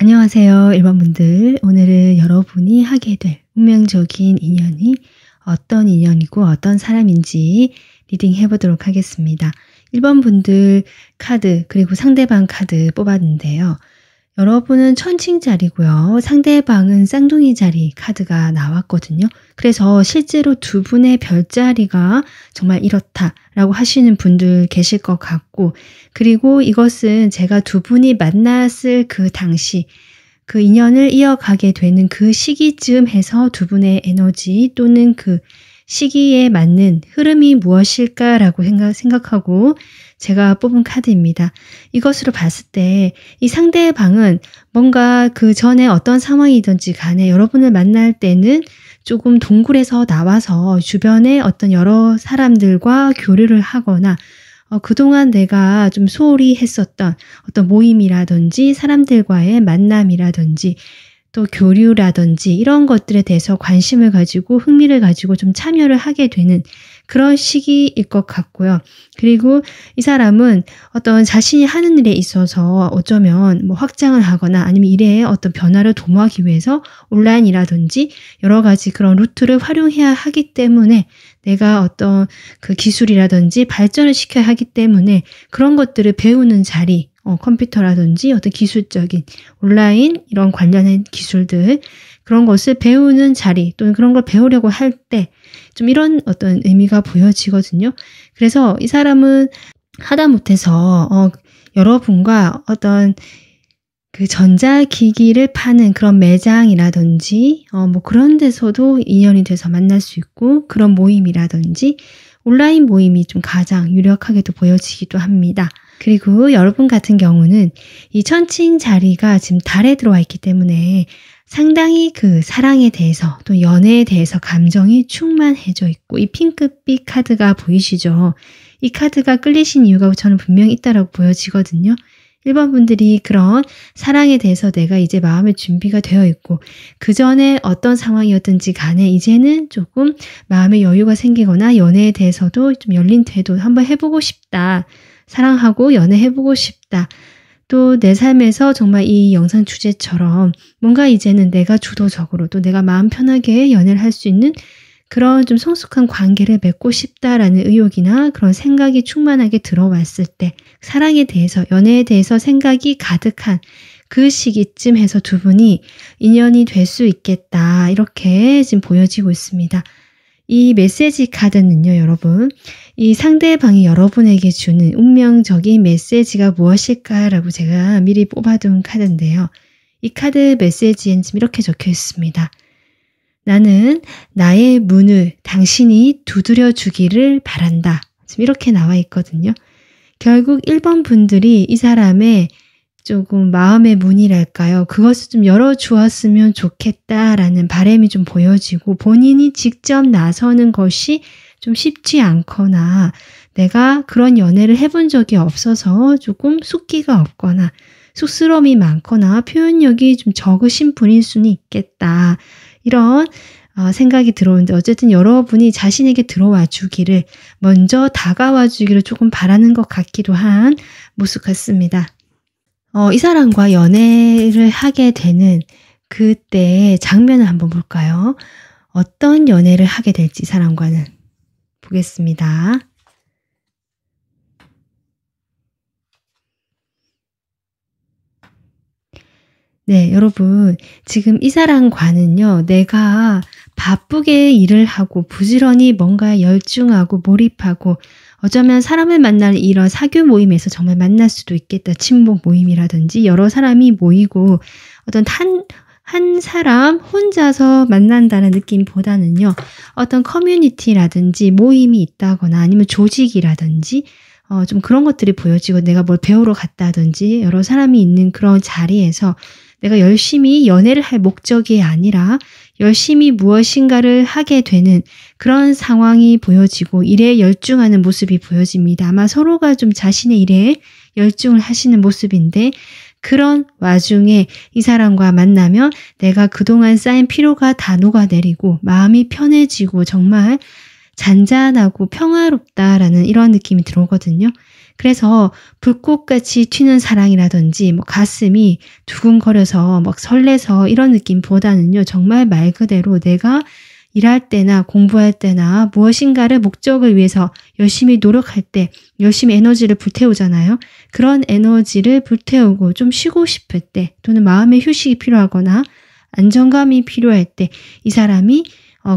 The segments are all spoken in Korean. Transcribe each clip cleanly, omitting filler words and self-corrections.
안녕하세요, 1번 분들. 오늘은 여러분이 하게 될 운명적인 인연이 어떤 인연이고 어떤 사람인지 리딩 해보도록 하겠습니다. 1번 분들 카드 그리고 상대방 카드 뽑았는데요. 여러분은 천칭자리고요. 상대방은 쌍둥이 자리 카드가 나왔거든요. 그래서 실제로 두 분의 별자리가 정말 이렇다라고 하시는 분들 계실 것 같고, 그리고 이것은 제가 두 분이 만났을 그 당시 그 인연을 이어가게 되는 그 시기쯤 해서 두 분의 에너지 또는 그 시기에 맞는 흐름이 무엇일까라고 생각하고 제가 뽑은 카드입니다. 이것으로 봤을 때 이 상대방은 뭔가 그 전에 어떤 상황이든지 간에 여러분을 만날 때는 조금 동굴에서 나와서 주변에 어떤 여러 사람들과 교류를 하거나 그동안 내가 좀 소홀히 했었던 어떤 모임이라든지 사람들과의 만남이라든지 또 교류라든지 이런 것들에 대해서 관심을 가지고 흥미를 가지고 좀 참여를 하게 되는 그런 시기일 것 같고요. 그리고 이 사람은 어떤 자신이 하는 일에 있어서 어쩌면 뭐 확장을 하거나 아니면 일에 어떤 변화를 도모하기 위해서 온라인이라든지 여러 가지 그런 루트를 활용해야 하기 때문에 내가 어떤 그 기술이라든지 발전을 시켜야 하기 때문에 그런 것들을 배우는 자리, 컴퓨터라든지 어떤 기술적인 온라인 이런 관련된 기술들 그런 것을 배우는 자리 또는 그런 걸 배우려고 할 때 좀 이런 어떤 의미가 보여지거든요. 그래서 이 사람은 하다못해서 여러분과 어떤 그 전자기기를 파는 그런 매장이라든지 뭐 그런 데서도 인연이 돼서 만날 수 있고, 그런 모임이라든지 온라인 모임이 좀 가장 유력하게도 보여지기도 합니다. 그리고 여러분 같은 경우는 이 천칭 자리가 지금 달에 들어와 있기 때문에 상당히 그 사랑에 대해서 또 연애에 대해서 감정이 충만해져 있고, 이 핑크빛 카드가 보이시죠? 이 카드가 끌리신 이유가 저는 분명히 있다라고 보여지거든요. 1번 분들이 그런 사랑에 대해서 내가 이제 마음의 준비가 되어 있고, 그 전에 어떤 상황이었든지 간에 이제는 조금 마음의 여유가 생기거나 연애에 대해서도 좀 열린 태도 한번 해보고 싶다. 사랑하고 연애해보고 싶다. 또 내 삶에서 정말 이 영상 주제처럼 뭔가 이제는 내가 주도적으로 또 내가 마음 편하게 연애를 할 수 있는 그런 좀 성숙한 관계를 맺고 싶다라는 의욕이나 그런 생각이 충만하게 들어왔을 때 사랑에 대해서, 연애에 대해서 생각이 가득한 그 시기쯤 해서 두 분이 인연이 될 수 있겠다, 이렇게 지금 보여지고 있습니다. 이 메시지 카드는요, 여러분, 이 상대방이 여러분에게 주는 운명적인 메시지가 무엇일까라고 제가 미리 뽑아둔 카드인데요. 이 카드 메시지엔 지금 이렇게 적혀 있습니다. 나는 나의 문을 당신이 두드려 주기를 바란다. 지금 이렇게 나와 있거든요. 결국 1번 분들이 이 사람의 조금 마음의 문이랄까요? 그것을 좀 열어주었으면 좋겠다라는 바람이 좀 보여지고, 본인이 직접 나서는 것이 좀 쉽지 않거나 내가 그런 연애를 해본 적이 없어서 조금 숫기가 없거나 쑥스러움이 많거나 표현력이 좀 적으신 분일 수는 있겠다. 이런 생각이 들어오는데, 어쨌든 여러분이 자신에게 들어와 주기를, 먼저 다가와 주기를 조금 바라는 것 같기도 한 모습 같습니다. 이 사람과 연애를 하게 되는 그때의 장면을 한번 볼까요? 어떤 연애를 하게 될지 이 사람과는 보겠습니다. 네, 여러분, 지금 이 사람과는요, 내가 바쁘게 일을 하고 부지런히 뭔가 열중하고 몰입하고 어쩌면 사람을 만날 이런 사교 모임에서 정말 만날 수도 있겠다. 친목 모임이라든지 여러 사람이 모이고 어떤 한 사람 혼자서 만난다는 느낌보다는요, 어떤 커뮤니티라든지 모임이 있다거나 아니면 조직이라든지 좀 그런 것들이 보여지고, 내가 뭘 배우러 갔다든지 여러 사람이 있는 그런 자리에서 내가 열심히 연애를 할 목적이 아니라 열심히 무엇인가를 하게 되는 그런 상황이 보여지고 일에 열중하는 모습이 보여집니다. 아마 서로가 좀 자신의 일에 열중을 하시는 모습인데, 그런 와중에 이 사람과 만나면 내가 그동안 쌓인 피로가 다 녹아내리고 마음이 편해지고 정말 잔잔하고 평화롭다라는 이런 느낌이 들어오거든요. 그래서 불꽃같이 튀는 사랑이라든지 뭐 가슴이 두근거려서 막 설레서 이런 느낌보다는요. 정말 말 그대로 내가 일할 때나 공부할 때나 무엇인가를 목적을 위해서 열심히 노력할 때 열심히 에너지를 불태우잖아요. 그런 에너지를 불태우고 좀 쉬고 싶을 때 또는 마음의 휴식이 필요하거나 안정감이 필요할 때 이 사람이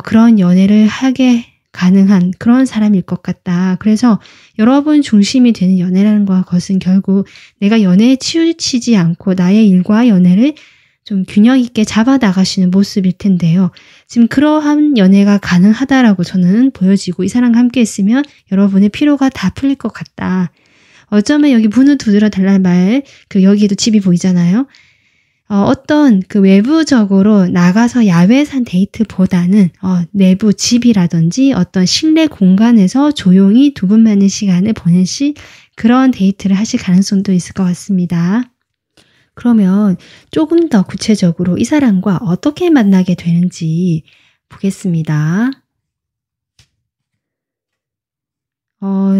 그런 연애를 하게 가능한 그런 사람일 것 같다. 그래서 여러분 중심이 되는 연애라는 것은 결국 내가 연애에 치우치지 않고 나의 일과 연애를 좀 균형 있게 잡아 나가시는 모습일 텐데요. 지금 그러한 연애가 가능하다라고 저는 보여지고 이 사람과 함께 있으면 여러분의 피로가 다 풀릴 것 같다. 어쩌면 여기 문을 두드려 달라는 말, 여기에도 집이 보이잖아요. 어떤 외부적으로 나가서 야외산 데이트보다는 내부 집이라든지 어떤 실내 공간에서 조용히 두 분만의 시간을 보내실 그런 데이트를 하실 가능성도 있을 것 같습니다. 그러면 조금 더 구체적으로 이 사람과 어떻게 만나게 되는지 보겠습니다.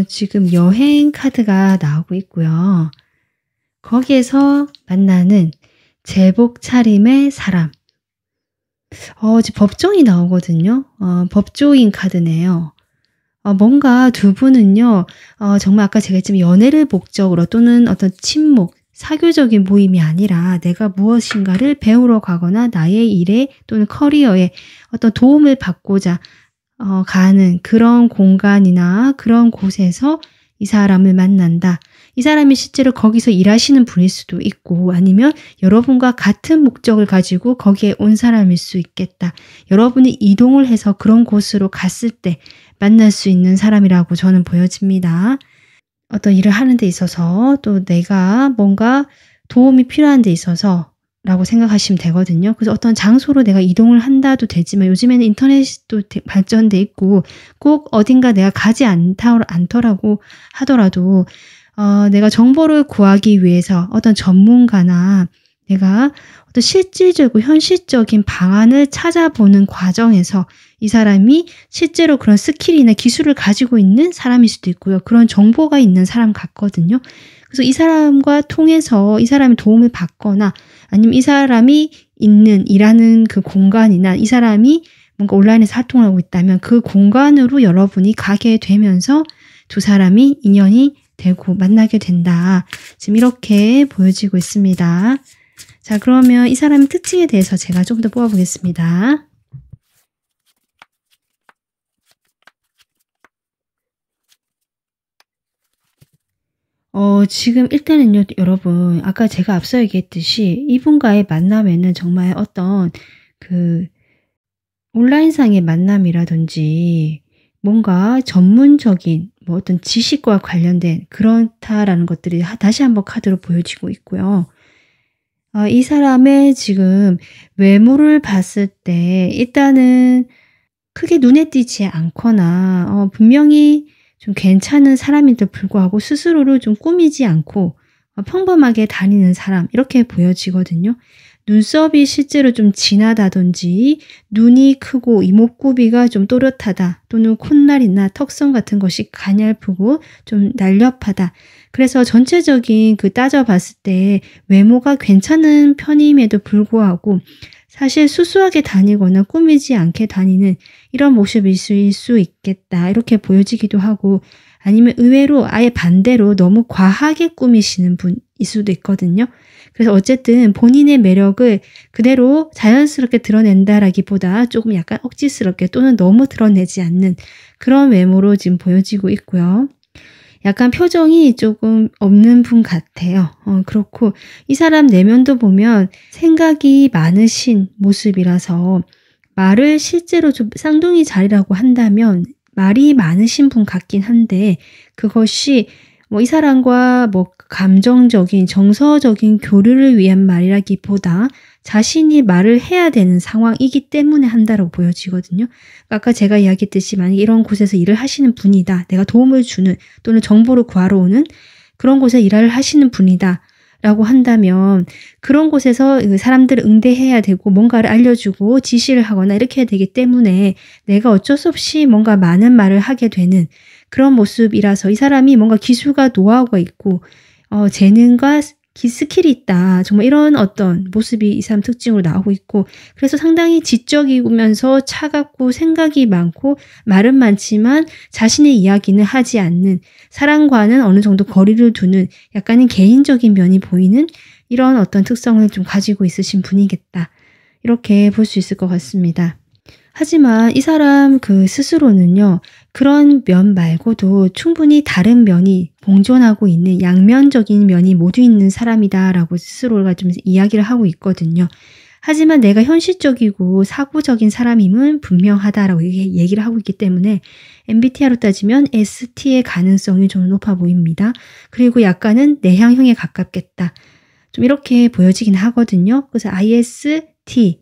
지금 여행 카드가 나오고 있고요. 거기에서 만나는 제복 차림의 사람. 지금 법정이 나오거든요. 법조인 카드네요. 뭔가 두 분은요, 정말 아까 제가 했지만 연애를 목적으로 또는 어떤 친목, 사교적인 모임이 아니라 내가 무엇인가를 배우러 가거나 나의 일에 또는 커리어에 어떤 도움을 받고자 가는 그런 공간이나 그런 곳에서 이 사람을 만난다. 이 사람이 실제로 거기서 일하시는 분일 수도 있고 아니면 여러분과 같은 목적을 가지고 거기에 온 사람일 수 있겠다. 여러분이 이동을 해서 그런 곳으로 갔을 때 만날 수 있는 사람이라고 저는 보여집니다. 어떤 일을 하는 데 있어서 또 내가 뭔가 도움이 필요한 데 있어서 라고 생각하시면 되거든요. 그래서 어떤 장소로 내가 이동을 한다도 되지만 요즘에는 인터넷도 발전돼 있고 꼭 어딘가 내가 가지 않더라고 하더라도 내가 정보를 구하기 위해서 어떤 전문가나 내가 어떤 실질적이고 현실적인 방안을 찾아보는 과정에서 이 사람이 실제로 그런 스킬이나 기술을 가지고 있는 사람일 수도 있고요. 그런 정보가 있는 사람 같거든요. 그래서 이 사람과 통해서 이 사람이 도움을 받거나 아니면 이 사람이 일하는 그 공간이나 이 사람이 뭔가 온라인에서 활동을 하고 있다면 그 공간으로 여러분이 가게 되면서 두 사람이 인연이 되고 만나게 된다. 지금 이렇게 보여지고 있습니다. 자, 그러면 이 사람의 특징에 대해서 제가 좀 더 뽑아보겠습니다. 지금 일단은요, 여러분, 아까 제가 앞서 얘기했듯이 이분과의 만남에는 정말 어떤 온라인상의 만남이라든지 뭔가 전문적인 뭐 어떤 지식과 관련된 그렇다라는 것들이 다시 한번 카드로 보여지고 있고요. 이 사람의 지금 외모를 봤을 때 일단은 크게 눈에 띄지 않거나 분명히 좀 괜찮은 사람인데도 불구하고 스스로를 좀 꾸미지 않고 평범하게 다니는 사람 이렇게 보여지거든요. 눈썹이 실제로 좀 진하다든지 눈이 크고 이목구비가 좀 또렷하다 또는 콧날이나 턱선 같은 것이 가냘프고 좀 날렵하다. 그래서 전체적인 따져봤을 때 외모가 괜찮은 편임에도 불구하고 사실 수수하게 다니거나 꾸미지 않게 다니는 이런 모습일 수 있겠다. 이렇게 보여지기도 하고 아니면 의외로 아예 반대로 너무 과하게 꾸미시는 분일 수도 있거든요. 그래서 어쨌든 본인의 매력을 그대로 자연스럽게 드러낸다라기보다 조금 약간 억지스럽게 또는 너무 드러내지 않는 그런 외모로 지금 보여지고 있고요. 약간 표정이 조금 없는 분 같아요. 그렇고 이 사람 내면도 보면 생각이 많으신 모습이라서 말을 실제로 좀 쌍둥이 자리라고 한다면 말이 많으신 분 같긴 한데 그것이 이 사람과 감정적인 정서적인 교류를 위한 말이라기보다 자신이 말을 해야 되는 상황이기 때문에 한다라고 보여지거든요. 아까 제가 이야기했듯이 만약에 이런 곳에서 일을 하시는 분이다. 내가 도움을 주는 또는 정보를 구하러 오는 그런 곳에 일을 하시는 분이다. 라고 한다면 그런 곳에서 사람들을 응대해야 되고 뭔가를 알려주고 지시를 하거나 이렇게 해야 되기 때문에 내가 어쩔 수 없이 뭔가 많은 말을 하게 되는 그런 모습이라서 이 사람이 뭔가 기술과 노하우가 있고 재능과 스킬이 있다. 정말 이런 어떤 모습이 이 사람 특징으로 나오고 있고 그래서 상당히 지적이면서 차갑고 생각이 많고 말은 많지만 자신의 이야기는 하지 않는 사람과는 어느 정도 거리를 두는 약간은 개인적인 면이 보이는 이런 어떤 특성을 좀 가지고 있으신 분이겠다. 이렇게 볼 수 있을 것 같습니다. 하지만 이 사람 스스로는요. 그런 면 말고도 충분히 다른 면이 공존하고 있는 양면적인 면이 모두 있는 사람이다라고 스스로가 좀 이야기를 하고 있거든요. 하지만 내가 현실적이고 사고적인 사람임은 분명하다라고 얘기를 하고 있기 때문에 MBTI로 따지면 ST의 가능성이 좀 높아 보입니다. 그리고 약간은 내향형에 가깝겠다. 좀 이렇게 보여지긴 하거든요. 그래서 IST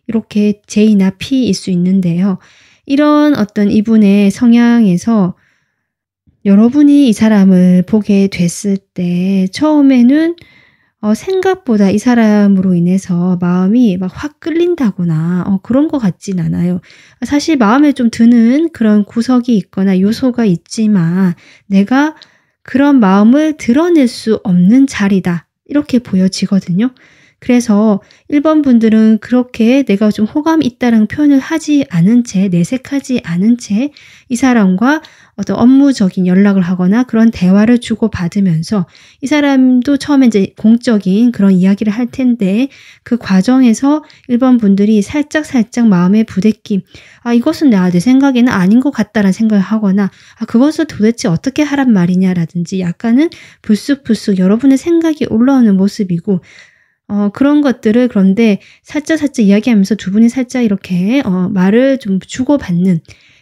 이렇게 J나 P일 수 있는데요. 이런 어떤 이분의 성향에서 여러분이 이 사람을 보게 됐을 때 처음에는 생각보다 이 사람으로 인해서 마음이 막 확 끌린다거나 그런 것 같진 않아요. 사실 마음에 좀 드는 그런 구석이 있거나 요소가 있지만 내가 그런 마음을 드러낼 수 없는 자리다. 이렇게 보여지거든요. 그래서 1번 분들은 그렇게 내가 좀 호감이 있다는 표현을 하지 않은 채 내색하지 않은 채 이 사람과 어떤 업무적인 연락을 하거나 그런 대화를 주고받으면서 이 사람도 처음에 이제 공적인 그런 이야기를 할 텐데 그 과정에서 1번 분들이 살짝 마음의 부대낌 이것은 내 생각에는 아닌 것 같다라는 생각을 하거나 그것을 도대체 어떻게 하란 말이냐라든지 약간은 불쑥 여러분의 생각이 올라오는 모습이고 그런 것들을 그런데 살짝 이야기하면서 두 분이 살짝 이렇게 말을 좀 주고받는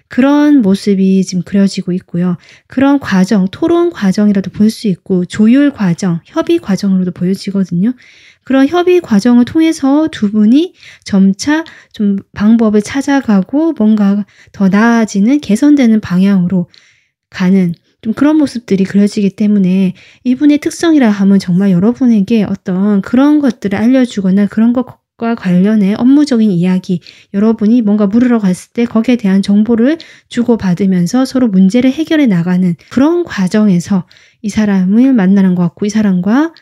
그런 모습이 지금 그려지고 있고요. 그런 과정, 토론 과정이라도 볼 수 있고 조율 과정, 협의 과정으로도 보여지거든요. 그런 협의 과정을 통해서 두 분이 점차 좀 방법을 찾아가고 뭔가 더 나아지는 개선되는 방향으로 가는 좀 그런 모습들이 그려지기 때문에 이분의 특성이라 하면 정말 여러분에게 어떤 그런 것들을 알려주거나 그런 것과 관련해 업무적인 이야기, 여러분이 뭔가 물으러 갔을 때 거기에 대한 정보를 주고받으면서 서로 문제를 해결해 나가는 그런 과정에서 이 사람을 만나는 것 같고 이 사람과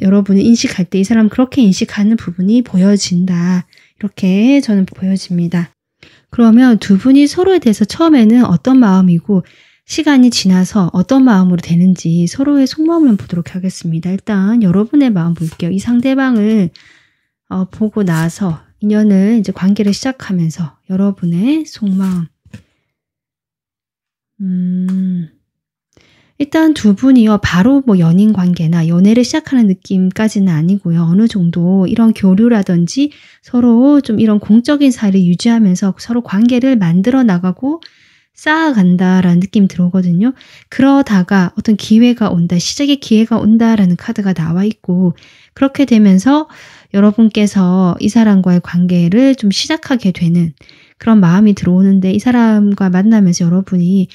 여러분이 인식할 때 이 사람 그렇게 인식하는 부분이 보여진다. 이렇게 저는 보여집니다. 그러면 두 분이 서로에 대해서 처음에는 어떤 마음이고 시간이 지나서 어떤 마음으로 되는지 서로의 속마음을 보도록 하겠습니다. 일단 여러분의 마음 볼게요. 이 상대방을 보고 나서 인연을 이제 관계를 시작하면서 여러분의 속마음. 일단 두 분이요. 바로 뭐 연인 관계나 연애를 시작하는 느낌까지는 아니고요. 어느 정도 이런 교류라든지 서로 좀 이런 공적인 사이를 유지하면서 서로 관계를 만들어 나가고 쌓아간다라는 느낌이 들어오거든요. 그러다가 어떤 기회가 온다, 시작의 기회가 온다라는 카드가 나와 있고 그렇게 되면서 여러분께서 이 사람과의 관계를 좀 시작하게 되는 그런 마음이 들어오는데 이 사람과 만나면서 여러분이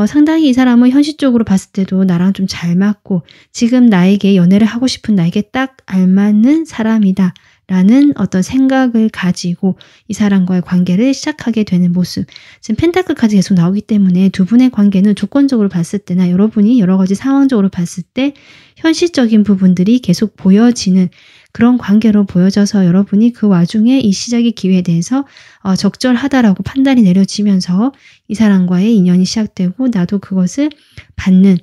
상당히 이 사람은 현실적으로 봤을 때도 나랑 좀 잘 맞고 지금 나에게 연애를 하고 싶은 나에게 딱 알맞는 사람이다. 라는 어떤 생각을 가지고 이 사람과의 관계를 시작하게 되는 모습. 지금 펜타클 카드 계속 나오기 때문에 두 분의 관계는 조건적으로 봤을 때나 여러분이 여러 가지 상황적으로 봤을 때 현실적인 부분들이 계속 보여지는 그런 관계로 보여져서 여러분이 그 와중에 이 시작의 기회에 대해서 적절하다라고 판단이 내려지면서 이 사람과의 인연이 시작되고 나도 그것을 받는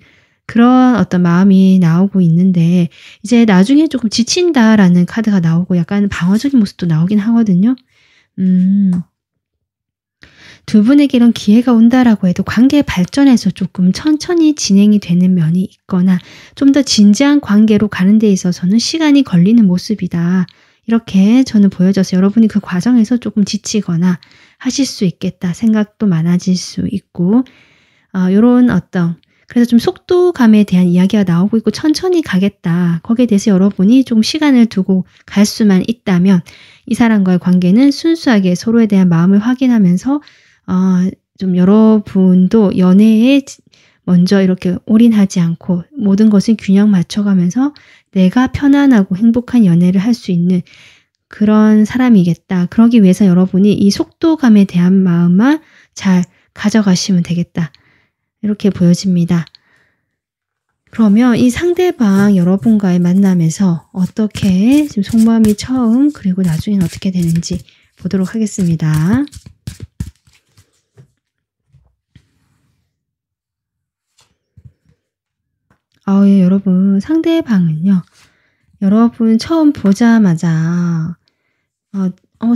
그런 어떤 마음이 나오고 있는데 이제 나중에 조금 지친다라는 카드가 나오고 약간 방어적인 모습도 나오긴 하거든요. 두 분에게 이런 기회가 온다라고 해도 관계 발전에서 조금 천천히 진행이 되는 면이 있거나 좀 더 진지한 관계로 가는 데 있어서는 시간이 걸리는 모습이다. 이렇게 저는 보여져서 여러분이 그 과정에서 조금 지치거나 하실 수 있겠다 생각도 많아질 수 있고 이런 어떤 그래서 좀 속도감에 대한 이야기가 나오고 있고 천천히 가겠다. 거기에 대해서 여러분이 좀 시간을 두고 갈 수만 있다면 이 사람과의 관계는 순수하게 서로에 대한 마음을 확인하면서 좀 여러분도 연애에 먼저 이렇게 올인하지 않고 모든 것을 균형 맞춰가면서 내가 편안하고 행복한 연애를 할 수 있는 그런 사람이겠다. 그러기 위해서 여러분이 이 속도감에 대한 마음만 잘 가져가시면 되겠다. 이렇게 보여집니다. 그러면 이 상대방 여러분과의 만남에서 어떻게 지금 속마음이 처음 그리고 나중에는 어떻게 되는지 보도록 하겠습니다. 예, 여러분 상대방은요. 여러분 처음 보자마자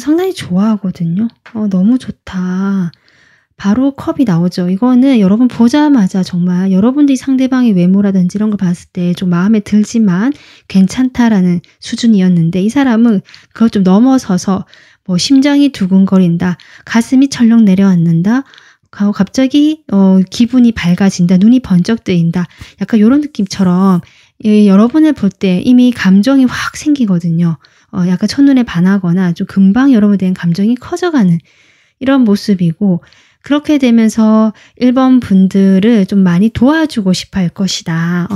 상당히 좋아하거든요. 너무 좋다. 바로 컵이 나오죠. 이거는 여러분 보자마자 정말 여러분들이 상대방의 외모라든지 이런 걸 봤을 때 좀 마음에 들지만 괜찮다라는 수준이었는데 이 사람은 그걸 좀 넘어서서 뭐 심장이 두근거린다. 가슴이 철렁 내려앉는다. 갑자기 기분이 밝아진다. 눈이 번쩍 뜨인다. 약간 이런 느낌처럼 여러분을 볼 때 이미 감정이 확 생기거든요. 약간 첫눈에 반하거나 좀 금방 여러분에 대한 감정이 커져가는 이런 모습이고 그렇게 되면서 1번 분들을 좀 많이 도와주고 싶어 할 것이다.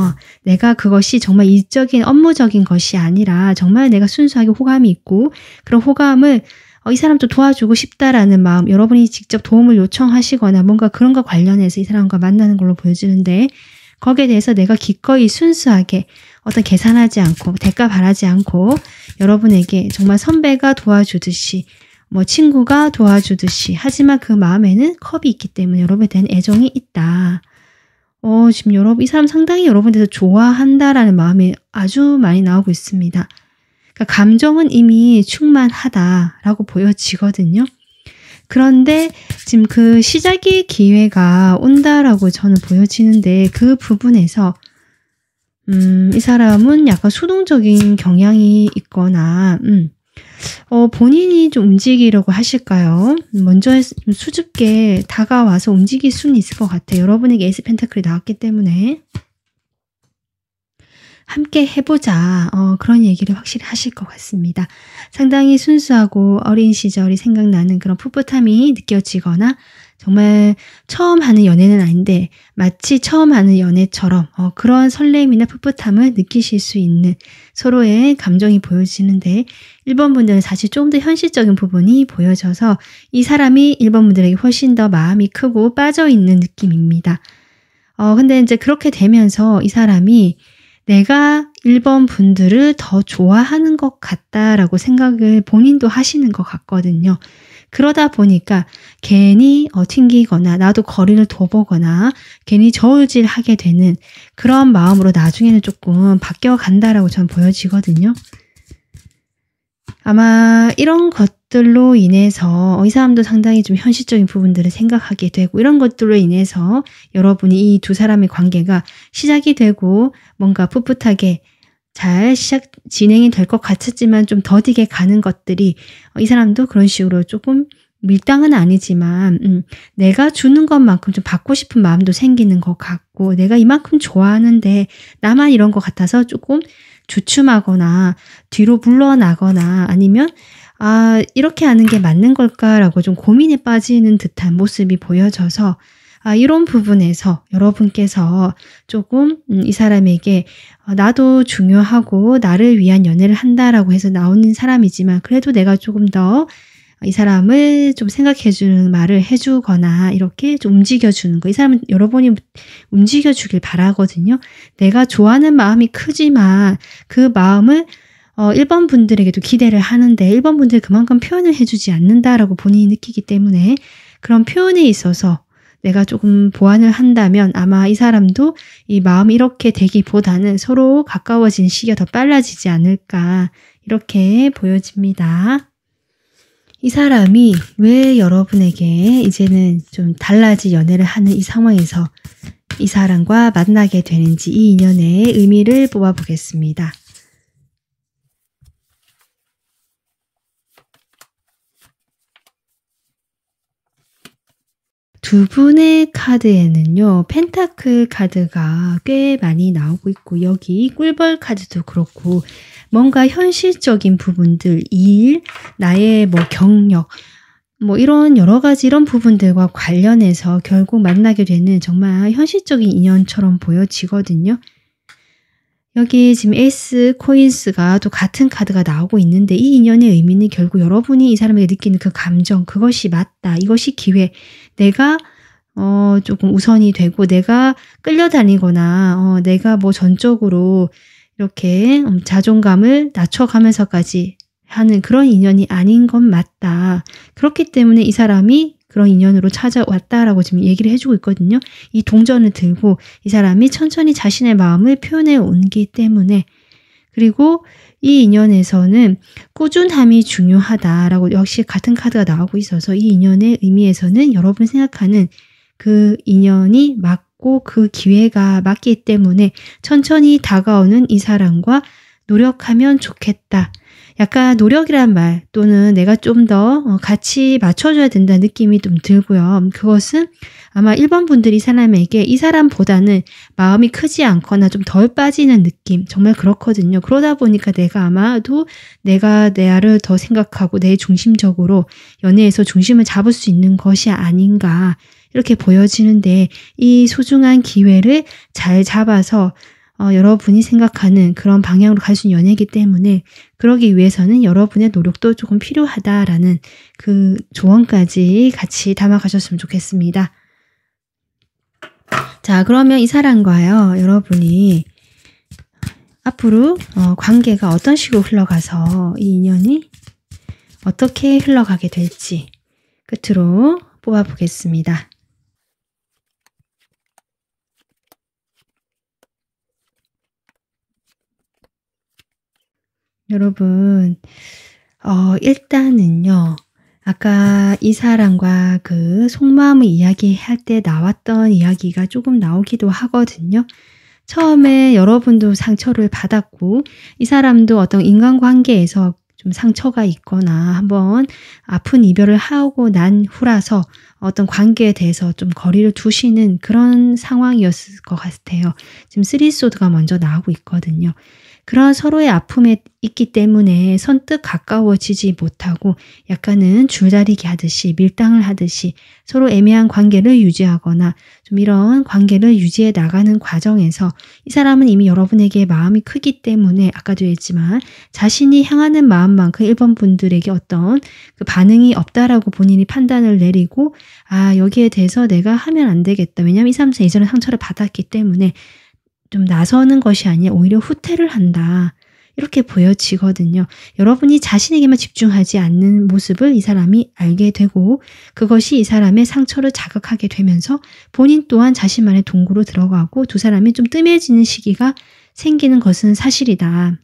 내가 그것이 정말 일적인 업무적인 것이 아니라 정말 내가 순수하게 호감이 있고 그런 호감을 이 사람도 도와주고 싶다라는 마음 여러분이 직접 도움을 요청하시거나 뭔가 그런 거 관련해서 이 사람과 만나는 걸로 보여지는데 거기에 대해서 내가 기꺼이 순수하게 어떤 계산하지 않고 대가 바라지 않고 여러분에게 정말 선배가 도와주듯이 뭐 친구가 도와주듯이 하지만 그 마음에는 컵이 있기 때문에 여러분에 대한 애정이 있다. 지금 여러분 이 사람 상당히 여러분에 대해서 좋아한다라는 마음이 아주 많이 나오고 있습니다. 그러니까 감정은 이미 충만하다라고 보여지거든요. 그런데 지금 그 시작의 기회가 온다라고 저는 보여지는데 그 부분에서 이 사람은 약간 수동적인 경향이 있거나 본인이 좀 움직이려고 하실까요? 먼저 좀 수줍게 다가와서 움직일 수는 있을 것 같아요. 여러분에게 에이스 펜타클이 나왔기 때문에 함께 해보자 그런 얘기를 확실히 하실 것 같습니다. 상당히 순수하고 어린 시절이 생각나는 그런 풋풋함이 느껴지거나 정말 처음 하는 연애는 아닌데 마치 처음 하는 연애처럼 그런 설렘이나 풋풋함을 느끼실 수 있는 서로의 감정이 보여지는데 1번 분들은 사실 좀 더 현실적인 부분이 보여져서 이 사람이 1번 분들에게 훨씬 더 마음이 크고 빠져있는 느낌입니다. 근데 이제 그렇게 되면서 이 사람이 내가 1번 분들을 더 좋아하는 것 같다라고 생각을 본인도 하시는 것 같거든요. 그러다 보니까 괜히 튕기거나 나도 거리를 둬보거나 괜히 저울질하게 되는 그런 마음으로 나중에는 조금 바뀌어간다라고 저는 보여지거든요. 아마 이런 것들로 인해서 이 사람도 상당히 좀 현실적인 부분들을 생각하게 되고 이런 것들로 인해서 여러분이 이 두 사람의 관계가 시작이 되고 뭔가 풋풋하게 잘 진행이 될 것 같았지만 좀 더디게 가는 것들이 이 사람도 그런 식으로 조금 밀당은 아니지만 내가 주는 것만큼 좀 받고 싶은 마음도 생기는 것 같고 내가 이만큼 좋아하는데 나만 이런 것 같아서 조금 주춤하거나 뒤로 물러나거나 아니면 이렇게 하는 게 맞는 걸까라고 좀 고민에 빠지는 듯한 모습이 보여져서 이런 부분에서 여러분께서 조금 이 사람에게 나도 중요하고 나를 위한 연애를 한다라고 해서 나오는 사람이지만 그래도 내가 조금 더 이 사람을 좀 생각해주는 말을 해주거나 이렇게 좀 움직여주는 거. 이 사람은 여러분이 움직여주길 바라거든요. 내가 좋아하는 마음이 크지만 그 마음을 1번 분들에게도 기대를 하는데 1번 분들이 그만큼 표현을 해주지 않는다라고 본인이 느끼기 때문에 그런 표현에 있어서 내가 조금 보완을 한다면 아마 이 사람도 이 마음이 이렇게 되기보다는 서로 가까워지는 시기가 더 빨라지지 않을까 이렇게 보여집니다. 이 사람이 왜 여러분에게 이제는 좀 달라진 연애를 하는 이 상황에서 이 사람과 만나게 되는지 이 인연의 의미를 뽑아보겠습니다. 두 분의 카드에는요. 펜타클 카드가 꽤 많이 나오고 있고 여기 꿀벌 카드도 그렇고 뭔가 현실적인 부분들, 일, 나의 뭐 경력 뭐 이런 여러 가지 이런 부분들과 관련해서 결국 만나게 되는 정말 현실적인 인연처럼 보여지거든요. 여기 지금 에이스 코인스가 또 같은 카드가 나오고 있는데 이 인연의 의미는 결국 여러분이 이 사람에게 느끼는 그 감정, 그것이 맞다, 이것이 기회, 내가 조금 우선이 되고 내가 끌려다니거나 내가 뭐 전적으로 이렇게 자존감을 낮춰가면서까지 하는 그런 인연이 아닌 건 맞다. 그렇기 때문에 이 사람이 그런 인연으로 찾아왔다라고 지금 얘기를 해주고 있거든요. 이 동전을 들고 이 사람이 천천히 자신의 마음을 표현해 온기 때문에, 그리고 이 인연에서는 꾸준함이 중요하다라고 역시 같은 카드가 나오고 있어서 이 인연의 의미에서는 여러분이 생각하는 그 인연이 맞고 그 기회가 맞기 때문에 천천히 다가오는 이 사람과 노력하면 좋겠다. 약간 노력이란 말 또는 내가 좀 더 같이 맞춰줘야 된다는 느낌이 좀 들고요. 그것은 아마 1번 분들이 이 사람에게 이 사람보다는 마음이 크지 않거나 좀 덜 빠지는 느낌, 정말 그렇거든요. 그러다 보니까 내가 아마도 내가 나를 더 생각하고 내 중심적으로 연애에서 중심을 잡을 수 있는 것이 아닌가 이렇게 보여지는데, 이 소중한 기회를 잘 잡아서 여러분이 생각하는 그런 방향으로 갈 수 있는 연애이기 때문에 그러기 위해서는 여러분의 노력도 조금 필요하다라는 그 조언까지 같이 담아가셨으면 좋겠습니다. 자, 그러면 이 사람과요, 여러분이 앞으로 관계가 어떤 식으로 흘러가서 이 인연이 어떻게 흘러가게 될지 끝으로 뽑아보겠습니다. 여러분, 일단은요, 아까 이 사람과 그 속마음을 이야기할 때 나왔던 이야기가 조금 나오기도 하거든요. 처음에 여러분도 상처를 받았고, 이 사람도 어떤 인간관계에서 좀 상처가 있거나 한번 아픈 이별을 하고 난 후라서 어떤 관계에 대해서 좀 거리를 두시는 그런 상황이었을 것 같아요. 지금 3소드가 먼저 나오고 있거든요. 그런 서로의 아픔에 있기 때문에 선뜻 가까워지지 못하고 약간은 줄다리기 하듯이 밀당을 하듯이 서로 애매한 관계를 유지하거나 좀 이런 관계를 유지해 나가는 과정에서 이 사람은 이미 여러분에게 마음이 크기 때문에 아까도 했지만 자신이 향하는 마음만큼 1번 분들에게 어떤 그 반응이 없다라고 본인이 판단을 내리고, 여기에 대해서 내가 하면 안 되겠다. 왜냐하면 이 사람은 예전에 상처를 받았기 때문에 좀 나서는 것이 아니라 오히려 후퇴를 한다. 이렇게 보여지거든요. 여러분이 자신에게만 집중하지 않는 모습을 이 사람이 알게 되고 그것이 이 사람의 상처를 자극하게 되면서 본인 또한 자신만의 동굴로 들어가고 두 사람이 좀 뜸해지는 시기가 생기는 것은 사실이다.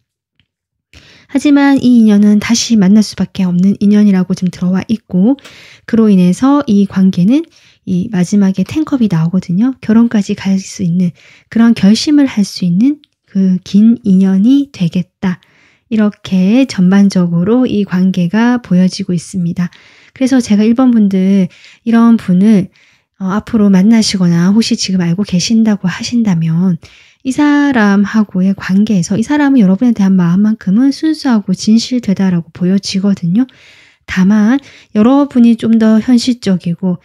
하지만 이 인연은 다시 만날 수밖에 없는 인연이라고 지금 들어와 있고, 그로 인해서 이 관계는 이 마지막에 10컵이 나오거든요. 결혼까지 갈 수 있는 그런 결심을 할 수 있는 그 긴 인연이 되겠다. 이렇게 전반적으로 이 관계가 보여지고 있습니다. 그래서 제가 1번 분들 이런 분을 앞으로 만나시거나 혹시 지금 알고 계신다고 하신다면 이 사람하고의 관계에서 이 사람은 여러분에 대한 마음만큼은 순수하고 진실되다라고 보여지거든요. 다만 여러분이 좀 더 현실적이고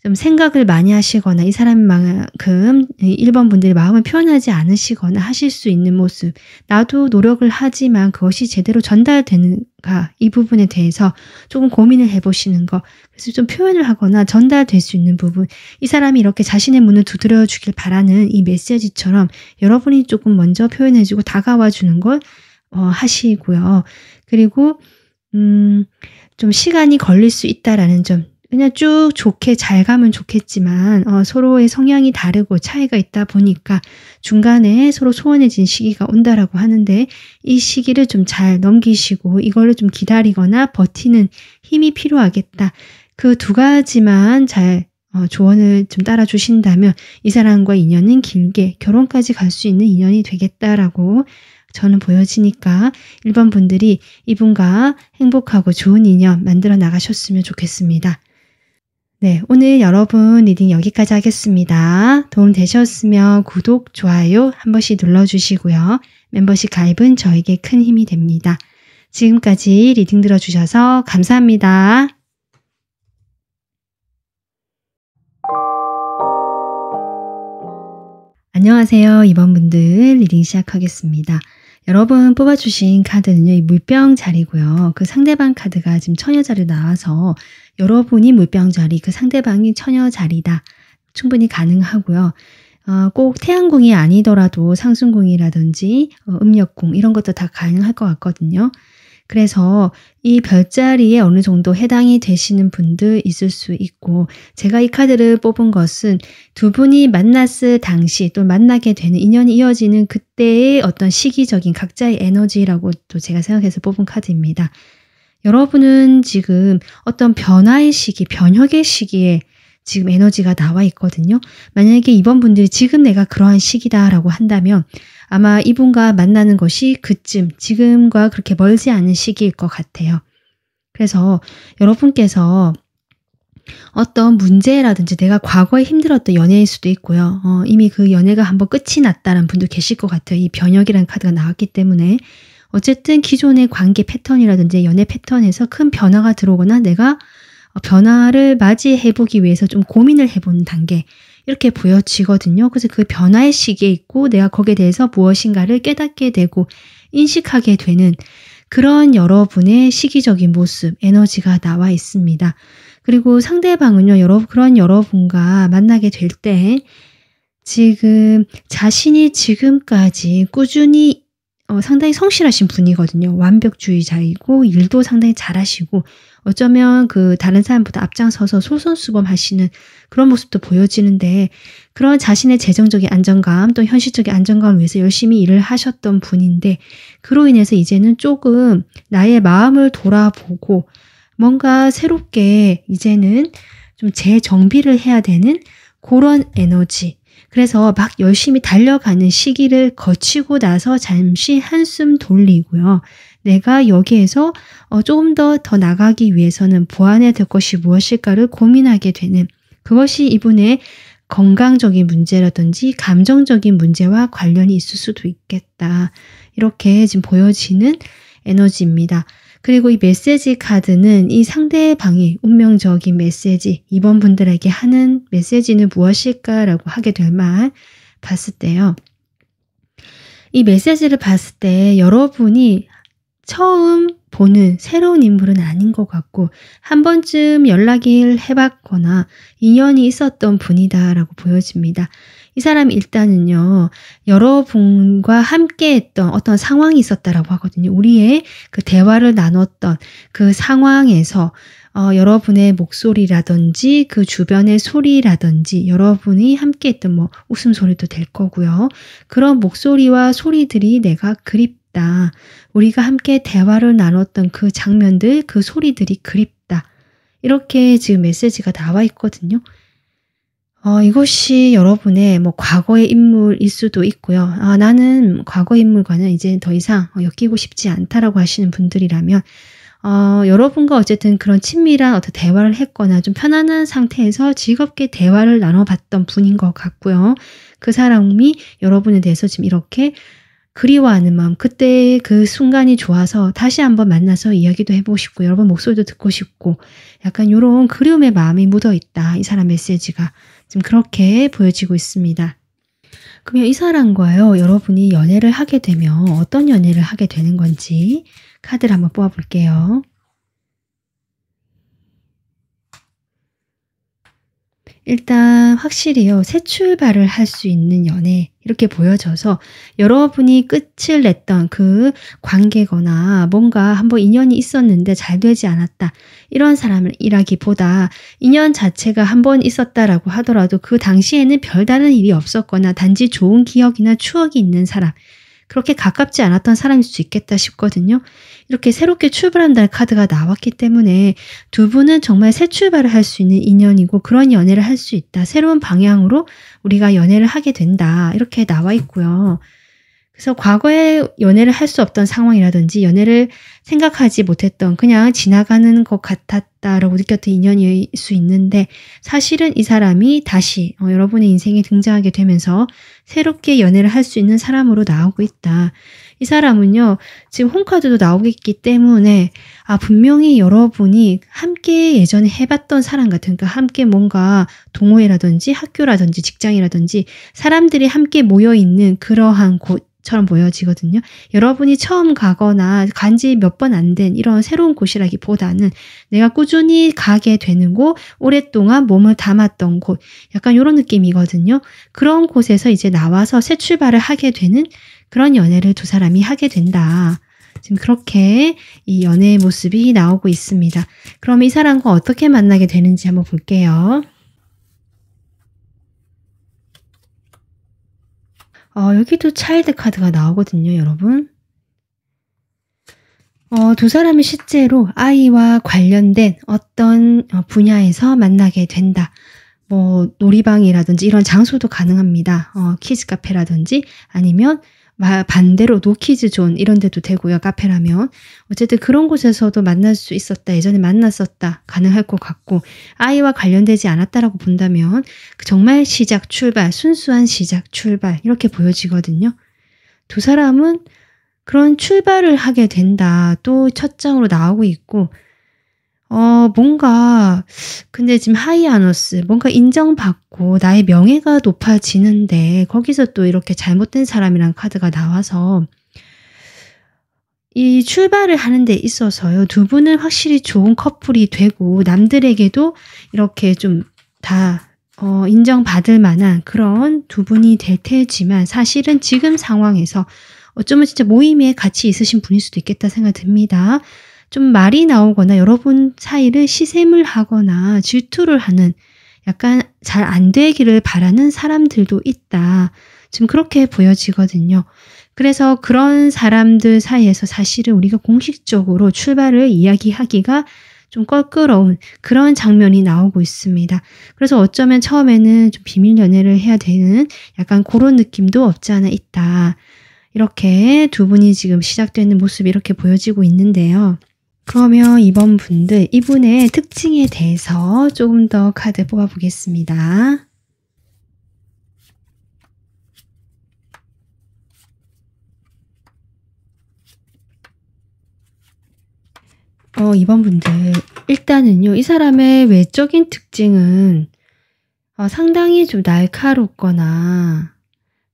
좀 생각을 많이 하시거나 이 사람만큼 1번 분들이 마음을 표현하지 않으시거나 하실 수 있는 모습, 나도 노력을 하지만 그것이 제대로 전달되는가, 이 부분에 대해서 조금 고민을 해보시는 거, 그래서 좀 표현을 하거나 전달될 수 있는 부분, 이 사람이 이렇게 자신의 문을 두드려 주길 바라는 이 메시지처럼 여러분이 조금 먼저 표현해주고 다가와 주는 걸 하시고요. 그리고 좀 시간이 걸릴 수 있다라는 점, 그냥 쭉 좋게 잘 가면 좋겠지만 서로의 성향이 다르고 차이가 있다 보니까 중간에 서로 소원해진 시기가 온다라고 하는데, 이 시기를 좀 잘 넘기시고 이거를 좀 기다리거나 버티는 힘이 필요하겠다. 그 두 가지만 잘 조언을 좀 따라 주신다면 이 사람과 인연은 길게 결혼까지 갈 수 있는 인연이 되겠다라고 저는 보여지니까 1번 분들이 이분과 행복하고 좋은 인연 만들어 나가셨으면 좋겠습니다. 네, 오늘 여러분 리딩 여기까지 하겠습니다. 도움 되셨으면 구독, 좋아요 한 번씩 눌러주시고요. 멤버십 가입은 저에게 큰 힘이 됩니다. 지금까지 리딩 들어주셔서 감사합니다. 안녕하세요. 2번 분들 리딩 시작하겠습니다. 여러분 뽑아주신 카드는요, 이 물병 자리고요. 그 상대방 카드가 지금 처녀 자리 나와서 여러분이 물병 자리, 그 상대방이 처녀 자리다. 충분히 가능하고요. 꼭 태양궁이 아니더라도 상순궁이라든지 음력궁 이런 것도 다 가능할 것 같거든요. 그래서 이 별자리에 어느 정도 해당이 되시는 분들 있을 수 있고, 제가 이 카드를 뽑은 것은 두 분이 만났을 당시 또 만나게 되는 인연이 이어지는 그때의 어떤 시기적인 각자의 에너지라고 또 제가 생각해서 뽑은 카드입니다. 여러분은 지금 어떤 변화의 시기, 변혁의 시기에 지금 에너지가 나와 있거든요. 만약에 이번 분들이 지금 내가 그러한 시기다라고 한다면 아마 이분과 만나는 것이 그쯤, 지금과 그렇게 멀지 않은 시기일 것 같아요. 그래서 여러분께서 어떤 문제라든지 내가 과거에 힘들었던 연애일 수도 있고요. 이미 그 연애가 한번 끝이 났다는 분도 계실 것 같아요. 이 변혁이라는 카드가 나왔기 때문에. 어쨌든 기존의 관계 패턴이라든지 연애 패턴에서 큰 변화가 들어오거나 내가 변화를 맞이해보기 위해서 좀 고민을 해보는 단계, 이렇게 보여지거든요. 그래서 그 변화의 시기에 있고 내가 거기에 대해서 무엇인가를 깨닫게 되고 인식하게 되는 그런 여러분의 시기적인 모습, 에너지가 나와 있습니다. 그리고 상대방은요, 그런 여러분과 만나게 될 때 지금 자신이 지금까지 꾸준히 상당히 성실하신 분이거든요. 완벽주의자이고 일도 상당히 잘하시고 어쩌면 그 다른 사람보다 앞장서서 솔선수범하시는 그런 모습도 보여지는데, 그런 자신의 재정적인 안정감 또 현실적인 안정감을 위해서 열심히 일을 하셨던 분인데, 그로 인해서 이제는 조금 나의 마음을 돌아보고 뭔가 새롭게 이제는 좀 재정비를 해야 되는 그런 에너지, 그래서 막 열심히 달려가는 시기를 거치고 나서 잠시 한숨 돌리고요. 내가 여기에서 조금 더 나가기 위해서는 보완해야 될 것이 무엇일까를 고민하게 되는, 그것이 이분의 건강적인 문제라든지 감정적인 문제와 관련이 있을 수도 있겠다. 이렇게 지금 보여지는 에너지입니다. 그리고 이 메시지 카드는 이 상대방이 운명적인 메시지, 이번 분들에게 하는 메시지는 무엇일까라고 하게 될 말 봤을 때요. 이 메시지를 봤을 때 여러분이 처음 보는 새로운 인물은 아닌 것 같고 한 번쯤 연락을 해봤거나 인연이 있었던 분이다라고 보여집니다. 이 사람이 일단은요, 여러분과 함께 했던 어떤 상황이 있었다라고 하거든요. 우리의 그 대화를 나눴던 그 상황에서 여러분의 목소리라든지 그 주변의 소리라든지 여러분이 함께 했던 뭐 웃음소리도 될 거고요. 그런 목소리와 소리들이 내가 그립다. 우리가 함께 대화를 나눴던 그 장면들, 그 소리들이 그립다. 이렇게 지금 메시지가 나와 있거든요. 이것이 여러분의 뭐 과거의 인물일 수도 있고요. 나는 과거의 인물과는 이제 더 이상 엮이고 싶지 않다라고 하시는 분들이라면 여러분과 어쨌든 그런 친밀한 어떤 대화를 했거나 좀 편안한 상태에서 즐겁게 대화를 나눠봤던 분인 것 같고요. 그 사람이 여러분에 대해서 지금 이렇게 그리워하는 마음, 그때 그 순간이 좋아서 다시 한번 만나서 이야기도 해보고 싶고 여러분 목소리도 듣고 싶고 약간 이런 그리움의 마음이 묻어있다. 이 사람 메시지가 지금 그렇게 보여지고 있습니다. 그러면 이 사람과요, 여러분이 연애를 하게 되면 어떤 연애를 하게 되는 건지 카드를 한번 뽑아볼게요. 일단 확실히요, 새 출발을 할 수 있는 연애 이렇게 보여져서 여러분이 끝을 냈던 그 관계거나 뭔가 한번 인연이 있었는데 잘 되지 않았다. 이런 사람을 이라기보다 인연 자체가 한번 있었다라고 하더라도 그 당시에는 별다른 일이 없었거나 단지 좋은 기억이나 추억이 있는 사람, 그렇게 가깝지 않았던 사람일 수 있겠다 싶거든요. 이렇게 새롭게 출발한다는 카드가 나왔기 때문에 두 분은 정말 새 출발을 할 수 있는 인연이고 그런 연애를 할 수 있다. 새로운 방향으로 우리가 연애를 하게 된다. 이렇게 나와 있고요. 그래서 과거에 연애를 할 수 없던 상황이라든지 연애를 생각하지 못했던 그냥 지나가는 것 같았다라고 느꼈던 인연일 수 있는데 사실은 이 사람이 다시 여러분의 인생에 등장하게 되면서 새롭게 연애를 할 수 있는 사람으로 나오고 있다. 이 사람은요, 지금 홈카드도 나오고 있기 때문에 분명히 여러분이 함께 예전에 해봤던 사람 같은, 그러니까 함께 뭔가 동호회라든지 학교라든지 직장이라든지 사람들이 함께 모여있는 그러한 곳 곳처럼 보여지거든요. 여러분이 처음 가거나 간지 몇 번 안 된 이런 새로운 곳이라기보다는 내가 꾸준히 가게 되는 곳, 오랫동안 몸을 담았던 곳, 약간 이런 느낌이거든요. 그런 곳에서 이제 나와서 새 출발을 하게 되는 그런 연애를 두 사람이 하게 된다. 지금 그렇게 이 연애의 모습이 나오고 있습니다. 그럼 이 사람과 어떻게 만나게 되는지 한번 볼게요. 여기도 차일드 카드가 나오거든요, 여러분. 두 사람이 실제로 아이와 관련된 어떤 분야에서 만나게 된다. 뭐 놀이방이라든지 이런 장소도 가능합니다. 키즈 카페라든지 아니면 반대로 노키즈 존 이런 데도 되고요. 카페라면. 어쨌든 그런 곳에서도 만날 수 있었다. 예전에 만났었다. 가능할 것 같고 아이와 관련되지 않았다라고 본다면 정말 시작 출발, 순수한 시작 출발 이렇게 보여지거든요. 두 사람은 그런 출발을 하게 된다. 또 첫 장으로 나오고 있고 뭔가 근데 지금 하이아너스 뭔가 인정받고 나의 명예가 높아지는데 거기서 또 이렇게 잘못된 사람이란 카드가 나와서 이 출발을 하는 데 있어서요. 두 분은 확실히 좋은 커플이 되고 남들에게도 이렇게 좀 다 인정받을 만한 그런 두 분이 될 테지만 사실은 지금 상황에서 어쩌면 진짜 모임에 같이 있으신 분일 수도 있겠다 생각이 듭니다. 좀 말이 나오거나 여러분 사이를 시샘을 하거나 질투를 하는 약간 잘 안 되기를 바라는 사람들도 있다. 지금 그렇게 보여지거든요. 그래서 그런 사람들 사이에서 사실은 우리가 공식적으로 출발을 이야기하기가 좀 껄끄러운 그런 장면이 나오고 있습니다. 그래서 어쩌면 처음에는 좀 비밀 연애를 해야 되는 약간 그런 느낌도 없지 않아 있다. 이렇게 두 분이 지금 시작되는 모습이 이렇게 보여지고 있는데요. 그러면 이번 분들, 이분의 특징에 대해서 조금 더 카드 뽑아보겠습니다. 이번 분들, 일단은요, 이 사람의 외적인 특징은 상당히 좀 날카롭거나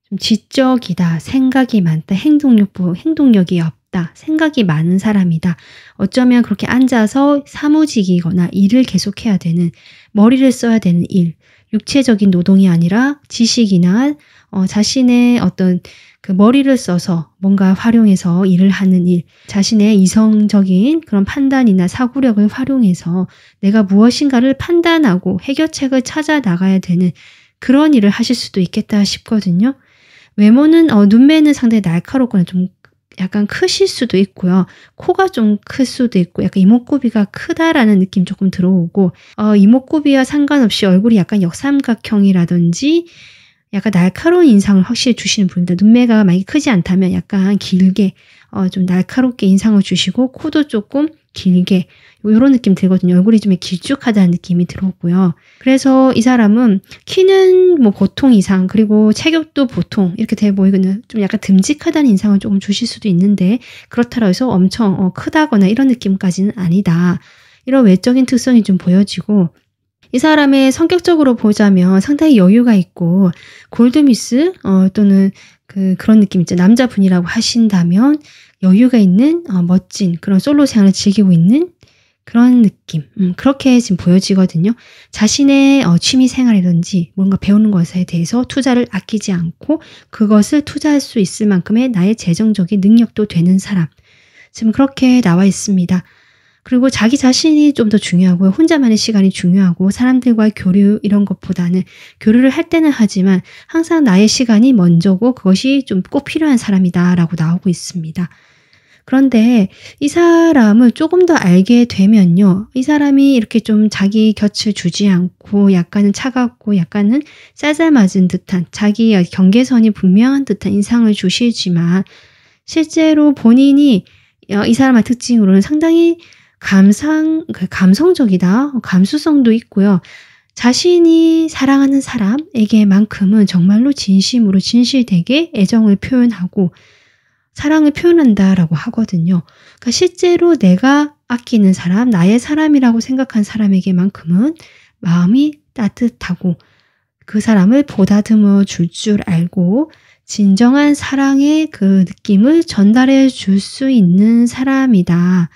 좀 지적이다, 생각이 많다, 행동력이 없다, 생각이 많은 사람이다. 어쩌면 그렇게 앉아서 사무직이거나 일을 계속해야 되는, 머리를 써야 되는 일, 육체적인 노동이 아니라 지식이나 자신의 어떤 그 머리를 써서 뭔가 활용해서 일을 하는 일, 자신의 이성적인 그런 판단이나 사고력을 활용해서 내가 무엇인가를 판단하고 해결책을 찾아 나가야 되는 그런 일을 하실 수도 있겠다 싶거든요. 외모는 눈매는 상당히 날카롭거나 좀 약간 크실 수도 있고요. 코가 좀 클 수도 있고 약간 이목구비가 크다라는 느낌 조금 들어오고 이목구비와 상관없이 얼굴이 약간 역삼각형이라든지 약간 날카로운 인상을 확실히 주시는 분입니다. 눈매가 만약에 크지 않다면 약간 길게 좀 날카롭게 인상을 주시고 코도 조금 길게 이런 느낌 들거든요. 얼굴이 좀 길쭉하다는 느낌이 들어오고요. 그래서 이 사람은 키는 뭐 보통 이상 그리고 체격도 보통 이렇게 돼 보이거든요. 좀 약간 듬직하다는 인상을 조금 주실 수도 있는데 그렇다고 해서 엄청 크다거나 이런 느낌까지는 아니다. 이런 외적인 특성이 좀 보여지고 이 사람의 성격적으로 보자면 상당히 여유가 있고 골드미스 또는 그런 느낌 있죠. 남자분이라고 하신다면 여유가 있는 멋진 그런 솔로 생활을 즐기고 있는 그런 느낌 그렇게 지금 보여지거든요. 자신의 취미 생활이든지 뭔가 배우는 것에 대해서 투자를 아끼지 않고 그것을 투자할 수 있을 만큼의 나의 재정적인 능력도 되는 사람 지금 그렇게 나와 있습니다. 그리고 자기 자신이 좀 더 중요하고요. 혼자만의 시간이 중요하고 사람들과의 교류 이런 것보다는 교류를 할 때는 하지만 항상 나의 시간이 먼저고 그것이 좀 꼭 필요한 사람이다라고 나오고 있습니다. 그런데 이 사람을 조금 더 알게 되면요. 이 사람이 이렇게 좀 자기 곁을 주지 않고 약간은 차갑고 약간은 쌀쌀맞은 듯한 자기 경계선이 분명한 듯한 인상을 주시지만 실제로 본인이 이 사람의 특징으로는 상당히 감성적이다. 감수성도 있고요. 자신이 사랑하는 사람에게만큼은 정말로 진심으로 진실되게 애정을 표현하고 사랑을 표현한다라고 하거든요. 그러니까 실제로 내가 아끼는 사람, 나의 사람이라고 생각한 사람에게만큼은 마음이 따뜻하고 그 사람을 보다듬어 줄 알고 진정한 사랑의 그 느낌을 전달해 줄 수 있는 사람이다.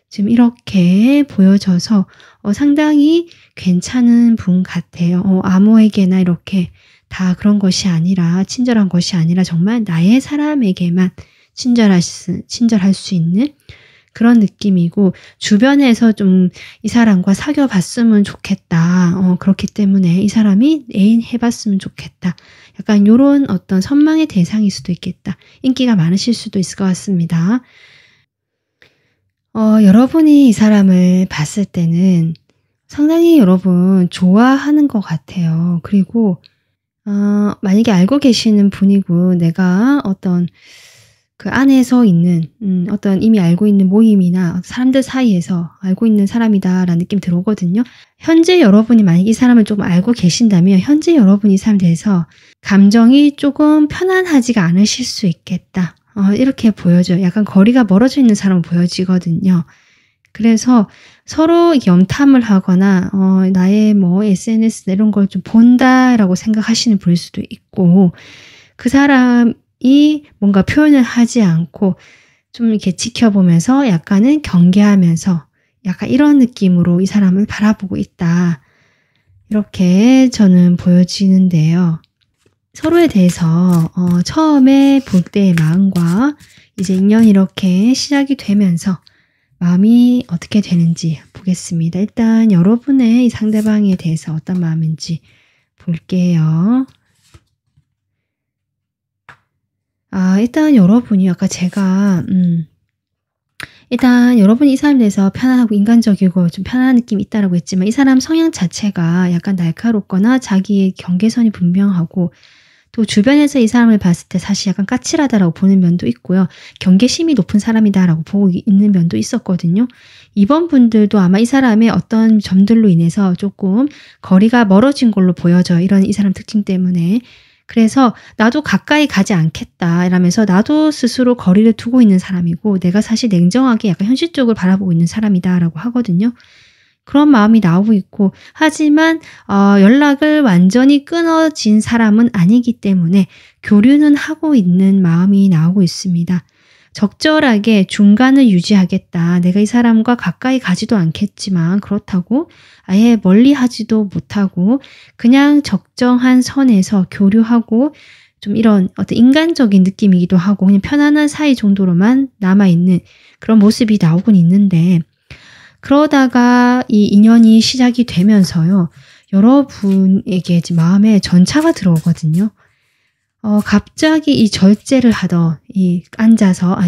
지금 이렇게 보여져서 상당히 괜찮은 분 같아요. 아무에게나 이렇게 다 그런 것이 아니라, 친절한 것이 아니라 정말 나의 사람에게만 친절할 수 있는 그런 느낌이고, 주변에서 좀 이 사람과 사귀어 봤으면 좋겠다. 그렇기 때문에 이 사람이 애인 해봤으면 좋겠다. 약간 요런 어떤 선망의 대상일 수도 있겠다. 인기가 많으실 수도 있을 것 같습니다. 여러분이 이 사람을 봤을 때는 상당히 여러분 좋아하는 것 같아요. 그리고 만약에 알고 계시는 분이고 내가 어떤 그 안에서 있는 어떤 이미 알고 있는 모임이나 사람들 사이에서 알고 있는 사람이다라는 느낌 들어오거든요. 현재 여러분이 만약에 이 사람을 조금 알고 계신다면 현재 여러분이 이 사람에 대해서 감정이 조금 편안하지가 않으실 수 있겠다. 이렇게 보여져요. 약간 거리가 멀어져 있는 사람은 보여지거든요. 그래서 서로 염탐을 하거나 나의 뭐 SNS 이런 걸 좀 본다라고 생각하시는 분일 수도 있고, 그 사람이 뭔가 표현을 하지 않고 좀 이렇게 지켜보면서 약간은 경계하면서 약간 이런 느낌으로 이 사람을 바라보고 있다. 이렇게 저는 보여지는데요. 서로에 대해서 처음에 볼 때의 마음과 이제 인연이 이렇게 시작이 되면서 마음이 어떻게 되는지 보겠습니다. 일단 여러분의 이 상대방에 대해서 어떤 마음인지 볼게요. 일단 여러분이 아까 제가 일단 여러분이 이 사람에 대해서 편안하고 인간적이고 좀 편안한 느낌이 있다라고 했지만 이 사람 성향 자체가 약간 날카롭거나 자기의 경계선이 분명하고, 또 주변에서 이 사람을 봤을 때 사실 약간 까칠하다라고 보는 면도 있고요. 경계심이 높은 사람이다라고 보고 있는 면도 있었거든요. 이번 분들도 아마 이 사람의 어떤 점들로 인해서 조금 거리가 멀어진 걸로 보여져요. 이런 이 사람 특징 때문에. 그래서 나도 가까이 가지 않겠다 이러면서 나도 스스로 거리를 두고 있는 사람이고, 내가 사실 냉정하게 약간 현실적으로 바라보고 있는 사람이다라고 하거든요. 그런 마음이 나오고 있고, 하지만 연락을 완전히 끊어진 사람은 아니기 때문에 교류는 하고 있는 마음이 나오고 있습니다. 적절하게 중간을 유지하겠다. 내가 이 사람과 가까이 가지도 않겠지만 그렇다고 아예 멀리 하지도 못하고 그냥 적정한 선에서 교류하고, 좀 이런 어떤 인간적인 느낌이기도 하고 그냥 편안한 사이 정도로만 남아있는 그런 모습이 나오곤 있는데, 그러다가 이 인연이 시작이 되면서요, 여러분에게 마음에 전차가 들어오거든요. 갑자기 이 절제를 하던,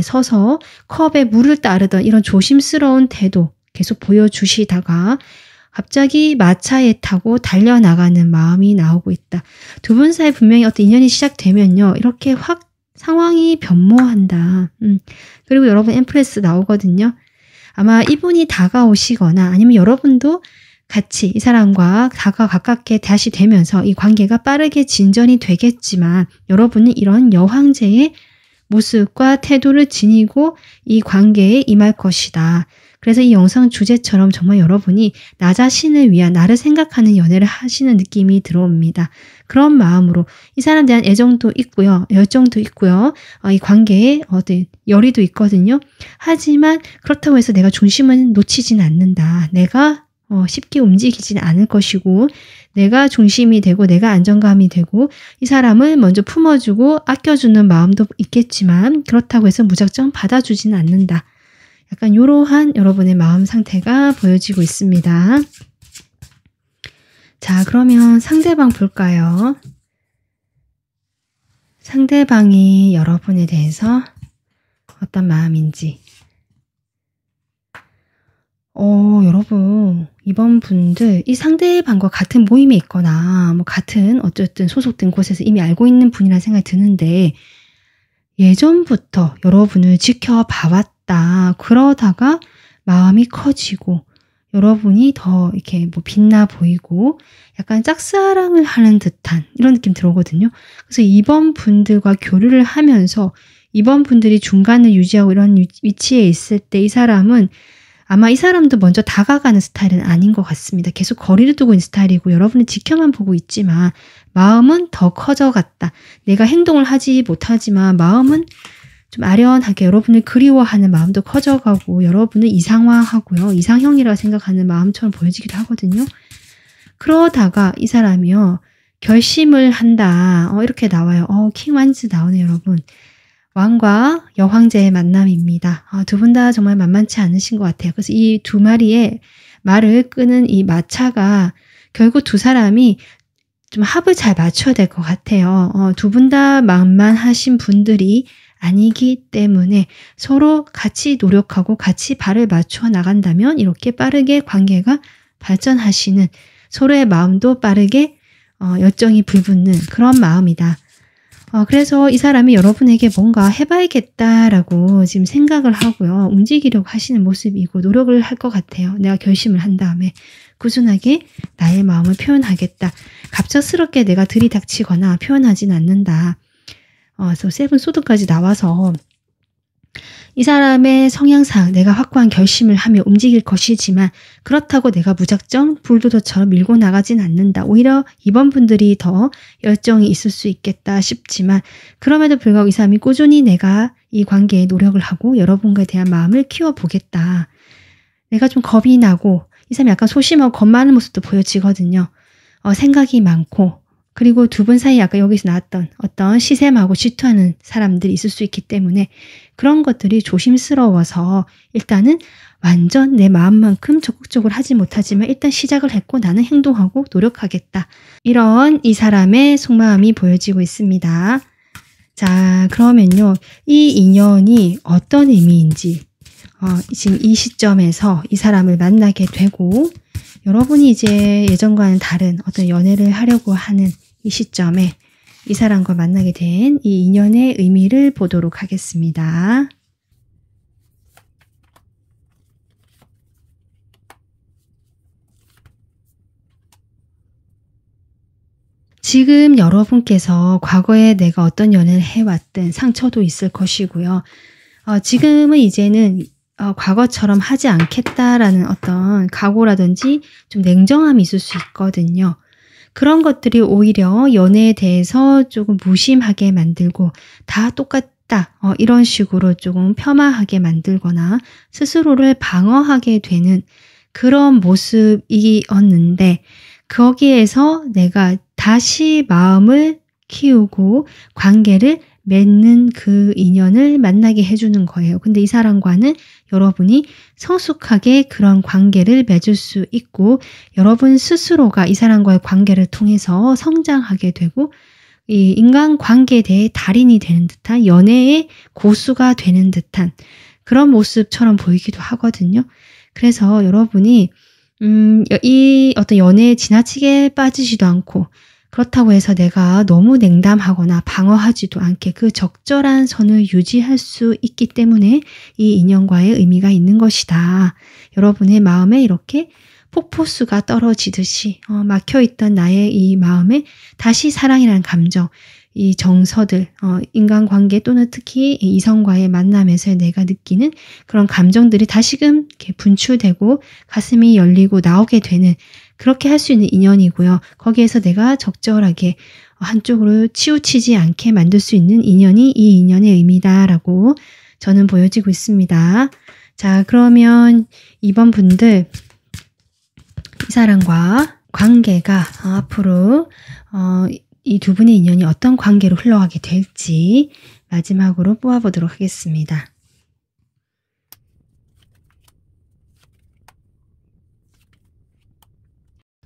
서서 컵에 물을 따르던 이런 조심스러운 태도 계속 보여주시다가 갑자기 마차에 타고 달려나가는 마음이 나오고 있다. 두 분 사이 분명히 어떤 인연이 시작되면요, 이렇게 확 상황이 변모한다. 그리고 여러분 엠프레스 나오거든요. 아마 이분이 다가오시거나 아니면 여러분도 같이 이 사람과 가깝게 다시 되면서 이 관계가 빠르게 진전이 되겠지만, 여러분은 이런 여황제의 모습과 태도를 지니고 이 관계에 임할 것이다. 그래서 이 영상 주제처럼 정말 여러분이 나 자신을 위한, 나를 생각하는 연애를 하시는 느낌이 들어옵니다. 그런 마음으로 이 사람에 대한 애정도 있고요, 열정도 있고요, 이 관계에 어떤 열의도 있거든요. 하지만 그렇다고 해서 내가 중심은 놓치진 않는다. 내가 쉽게 움직이지는 않을 것이고, 내가 중심이 되고 내가 안정감이 되고 이 사람을 먼저 품어주고 아껴주는 마음도 있겠지만 그렇다고 해서 무작정 받아주지는 않는다. 약간 이러한 여러분의 마음 상태가 보여지고 있습니다. 자, 그러면 상대방 볼까요? 상대방이 여러분에 대해서 어떤 마음인지. 여러분, 이번 분들 이 상대방과 같은 모임에 있거나 뭐 같은 어쨌든 소속된 곳에서 이미 알고 있는 분이라는 생각이 드는데, 예전부터 여러분을 지켜봐왔다. 그러다가 마음이 커지고 여러분이 더 이렇게 뭐 빛나 보이고 약간 짝사랑을 하는 듯한 이런 느낌 들어오거든요. 그래서 이번 분들과 교류를 하면서 이번 분들이 중간을 유지하고 이런 위치에 있을 때 이 사람은 아마 이 사람도 먼저 다가가는 스타일은 아닌 것 같습니다. 계속 거리를 두고 있는 스타일이고 여러분은 지켜만 보고 있지만 마음은 더 커져갔다. 내가 행동을 하지 못하지만 마음은 좀 아련하게 여러분을 그리워하는 마음도 커져가고 여러분을 이상화하고요. 이상형이라고 생각하는 마음처럼 보여지기도 하거든요. 그러다가 이 사람이요. 결심을 한다. 이렇게 나와요. 킹 완즈 나오네요, 여러분. 왕과 여황제의 만남입니다. 두 분 다 정말 만만치 않으신 것 같아요. 그래서 이 두 마리의 말을 끄는 이 마차가 결국 두 사람이 좀 합을 잘 맞춰야 될 것 같아요. 두 분 다 만만하신 분들이 아니기 때문에 서로 같이 노력하고 같이 발을 맞춰 나간다면 이렇게 빠르게 관계가 발전하시는 서로의 마음도 빠르게 열정이 불붙는 그런 마음이다. 그래서 이 사람이 여러분에게 뭔가 해봐야겠다라고 지금 생각을 하고요. 움직이려고 하시는 모습이고 노력을 할 것 같아요. 내가 결심을 한 다음에 꾸준하게 나의 마음을 표현하겠다. 갑작스럽게 내가 들이닥치거나 표현하진 않는다. 그래서 세븐 소드까지 나와서 이 사람의 성향상 내가 확고한 결심을 하며 움직일 것이지만 그렇다고 내가 무작정 불도저처럼 밀고 나가진 않는다. 오히려 이번 분들이 더 열정이 있을 수 있겠다 싶지만 그럼에도 불구하고 이 사람이 꾸준히 내가 이 관계에 노력을 하고 여러분과에 대한 마음을 키워보겠다. 내가 좀 겁이 나고 이 사람이 약간 소심하고 겁 많은 모습도 보여지거든요. 생각이 많고 그리고 두 분 사이에 아까 여기서 나왔던 어떤 시샘하고 질투하는 사람들이 있을 수 있기 때문에 그런 것들이 조심스러워서 일단은 완전 내 마음만큼 적극적으로 하지 못하지만 일단 시작을 했고 나는 행동하고 노력하겠다. 이런 이 사람의 속마음이 보여지고 있습니다. 자, 그러면요. 이 인연이 어떤 의미인지 지금 이 시점에서 이 사람을 만나게 되고 여러분이 이제 예전과는 다른 어떤 연애를 하려고 하는 이 시점에 이 사람과 만나게 된 이 인연의 의미를 보도록 하겠습니다. 지금 여러분께서 과거에 내가 어떤 연애를 해왔든 상처도 있을 것이고요. 지금은 이제는 과거처럼 하지 않겠다라는 어떤 각오라든지 좀 냉정함이 있을 수 있거든요. 그런 것들이 오히려 연애에 대해서 조금 무심하게 만들고 다 똑같다 이런 식으로 조금 폄하하게 만들거나 스스로를 방어하게 되는 그런 모습이었는데 거기에서 내가 다시 마음을 키우고 관계를 맺는 그 인연을 만나게 해주는 거예요. 근데 이 사람과는 여러분이 성숙하게 그런 관계를 맺을 수 있고 여러분 스스로가 이 사람과의 관계를 통해서 성장하게 되고 이 인간관계에 대해 달인이 되는 듯한 연애의 고수가 되는 듯한 그런 모습처럼 보이기도 하거든요. 그래서 여러분이 이 어떤 연애에 지나치게 빠지지도 않고 그렇다고 해서 내가 너무 냉담하거나 방어하지도 않게 그 적절한 선을 유지할 수 있기 때문에 이 인연과의 의미가 있는 것이다. 여러분의 마음에 이렇게 폭포수가 떨어지듯이 막혀있던 나의 이 마음에 다시 사랑이라는 감정, 이 정서들, 인간관계 또는 특히 이성과의 만남에서 내가 느끼는 그런 감정들이 다시금 이렇게 분출되고 가슴이 열리고 나오게 되는 그렇게 할 수 있는 인연이고요. 거기에서 내가 적절하게 한쪽으로 치우치지 않게 만들 수 있는 인연이 이 인연의 의미다라고 저는 보여지고 있습니다. 자, 그러면 이번 분들 이 사람과 관계가 앞으로 이 두 분의 인연이 어떤 관계로 흘러가게 될지 마지막으로 뽑아보도록 하겠습니다.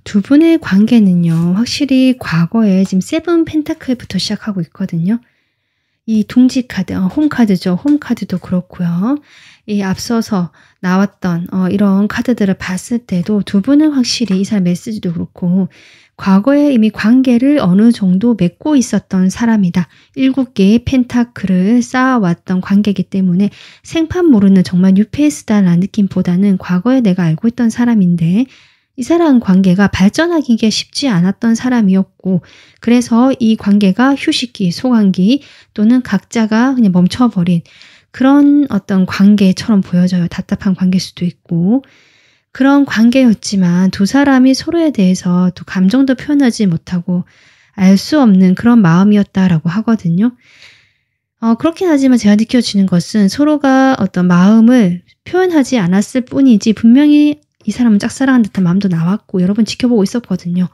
두 분의 관계는요. 확실히 과거에 지금 세븐 펜타클부터 시작하고 있거든요. 이 둥지 카드, 홈카드죠. 홈카드도 그렇고요. 이 앞서서 나왔던 이런 카드들을 봤을 때도 두 분은 확실히 이 사람 메시지도 그렇고 과거에 이미 관계를 어느 정도 맺고 있었던 사람이다. 7개의 펜타클을 쌓아왔던 관계이기 때문에 생판 모르는 정말 뉴페이스다라는 느낌보다는 과거에 내가 알고 있던 사람인데 이 사람 관계가 발전하기가 쉽지 않았던 사람이었고 그래서 이 관계가 휴식기, 소강기 또는 각자가 그냥 멈춰버린 그런 어떤 관계처럼 보여져요. 답답한 관계일 수도 있고. 그런 관계였지만 두 사람이 서로에 대해서 또 감정도 표현하지 못하고 알 수 없는 그런 마음이었다라고 하거든요. 그렇긴 하지만 제가 느껴지는 것은 서로가 어떤 마음을 표현하지 않았을 뿐이지 분명히 이 사람은 짝사랑한 듯한 마음도 나왔고 여러 번 지켜보고 있었거든요.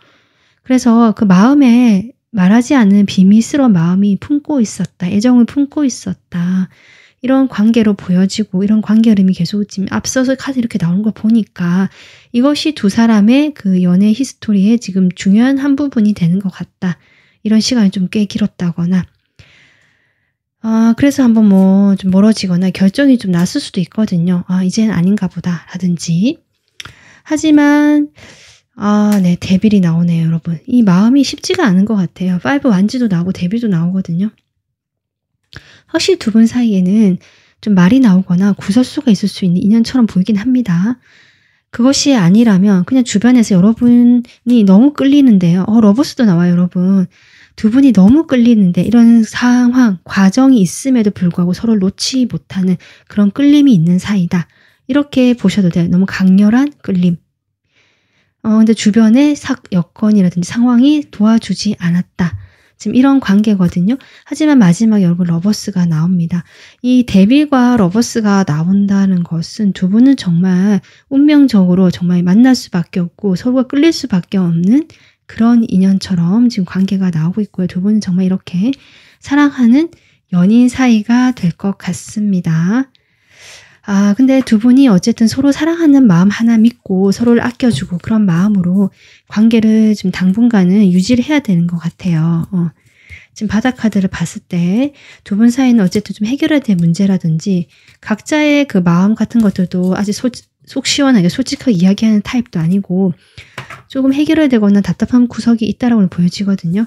그래서 그 마음에 말하지 않은 비밀스러운 마음이 품고 있었다. 애정을 품고 있었다. 이런 관계로 보여지고 이런 관계 흐름이 계속 지금 앞서서 카드 이렇게 나오는 걸 보니까 이것이 두 사람의 그 연애 히스토리에 지금 중요한 한 부분이 되는 것 같다. 이런 시간이 좀 꽤 길었다거나 그래서 한번 뭐 좀 멀어지거나 결정이 좀 났을 수도 있거든요. 이제는 아닌가 보다 라든지. 하지만 네, 데빌이 나오네요, 여러분. 이 마음이 쉽지가 않은 것 같아요. 5 완지도 나오고 데빌도 나오거든요. 확실히 두 분 사이에는 좀 말이 나오거나 구설수가 있을 수 있는 인연처럼 보이긴 합니다. 그것이 아니라면 그냥 주변에서 여러분이 너무 끌리는데요. 러버스도 나와요, 여러분. 두 분이 너무 끌리는데 이런 상황, 과정이 있음에도 불구하고 서로를 놓지 못하는 그런 끌림이 있는 사이다. 이렇게 보셔도 돼요. 너무 강렬한 끌림. 근데 주변의 여건이라든지 상황이 도와주지 않았다. 지금 이런 관계거든요. 하지만 마지막에 여러분 러버스가 나옵니다. 이 데빌과 러버스가 나온다는 것은 두 분은 정말 운명적으로 정말 만날 수밖에 없고 서로가 끌릴 수밖에 없는 그런 인연처럼 지금 관계가 나오고 있고요. 두 분은 정말 이렇게 사랑하는 연인 사이가 될 것 같습니다. 근데 두 분이 어쨌든 서로 사랑하는 마음 하나 믿고 서로를 아껴주고 그런 마음으로 관계를 좀 당분간은 유지를 해야 되는 것 같아요. 지금 바닥 카드를 봤을 때 두 분 사이는 어쨌든 좀 해결해야 될 문제라든지 각자의 그 마음 같은 것들도 아직 속 시원하게 솔직하게 이야기하는 타입도 아니고 조금 해결해야 되거나 답답한 구석이 있다라고 보여지거든요.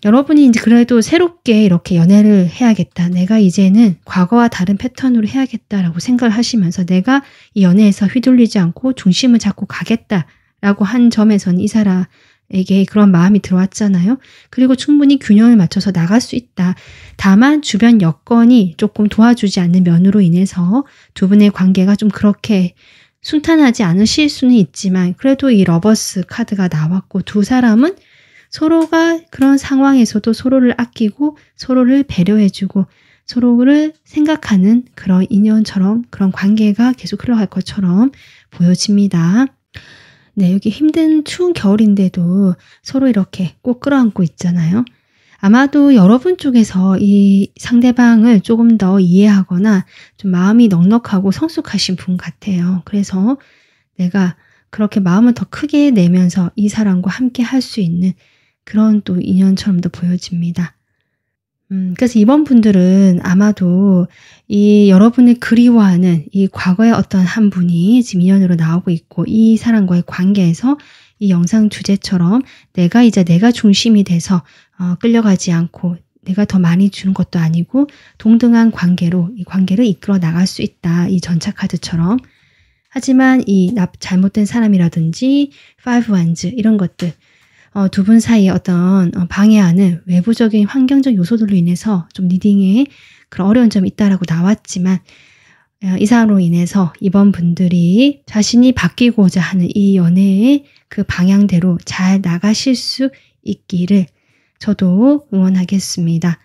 여러분이 이제 그래도 새롭게 이렇게 연애를 해야겠다. 내가 이제는 과거와 다른 패턴으로 해야겠다라고 생각을 하시면서 내가 이 연애에서 휘둘리지 않고 중심을 잡고 가겠다라고 한 점에서는 이 사람에게 그런 마음이 들어왔잖아요. 그리고 충분히 균형을 맞춰서 나갈 수 있다. 다만 주변 여건이 조금 도와주지 않는 면으로 인해서 두 분의 관계가 좀 그렇게 순탄하지 않으실 수는 있지만 그래도 이 러버스 카드가 나왔고 두 사람은 서로가 그런 상황에서도 서로를 아끼고 서로를 배려해주고 서로를 생각하는 그런 인연처럼 그런 관계가 계속 흘러갈 것처럼 보여집니다. 네, 여기 힘든 추운 겨울인데도 서로 이렇게 꼭 끌어안고 있잖아요. 아마도 여러분 쪽에서 이 상대방을 조금 더 이해하거나 좀 마음이 넉넉하고 성숙하신 분 같아요. 그래서 내가 그렇게 마음을 더 크게 내면서 이 사람과 함께 할 수 있는 그런 또 인연처럼도 보여집니다. 그래서 이번 분들은 아마도 이 여러분을 그리워하는 이 과거의 어떤 한 분이 지금 인연으로 나오고 있고 이 사람과의 관계에서 이 영상 주제처럼 내가 이제 내가 중심이 돼서 끌려가지 않고 내가 더 많이 주는 것도 아니고 동등한 관계로 이 관계를 이끌어 나갈 수 있다. 이 전차 카드처럼. 하지만 이 잘못된 사람이라든지 5 wands 이런 것들 두 분 사이에 어떤 방해하는 외부적인 환경적 요소들로 인해서 좀 리딩에 그런 어려운 점이 있다라고 나왔지만 이 사람으로 인해서 이번 분들이 자신이 바뀌고자 하는 이 연애의 그 방향대로 잘 나가실 수 있기를 저도 응원하겠습니다.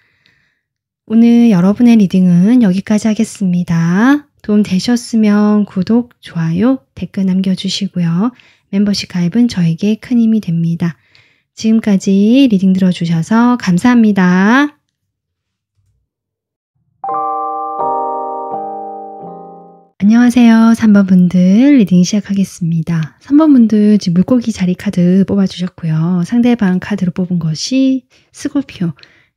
오늘 여러분의 리딩은 여기까지 하겠습니다. 도움 되셨으면 구독, 좋아요, 댓글 남겨주시고요. 멤버십 가입은 저에게 큰 힘이 됩니다. 지금까지 리딩 들어주셔서 감사합니다. 안녕하세요. 3번 분들 리딩 시작하겠습니다. 3번 분들 지금 물고기 자리 카드 뽑아주셨고요. 상대방 카드로 뽑은 것이 스콜피오,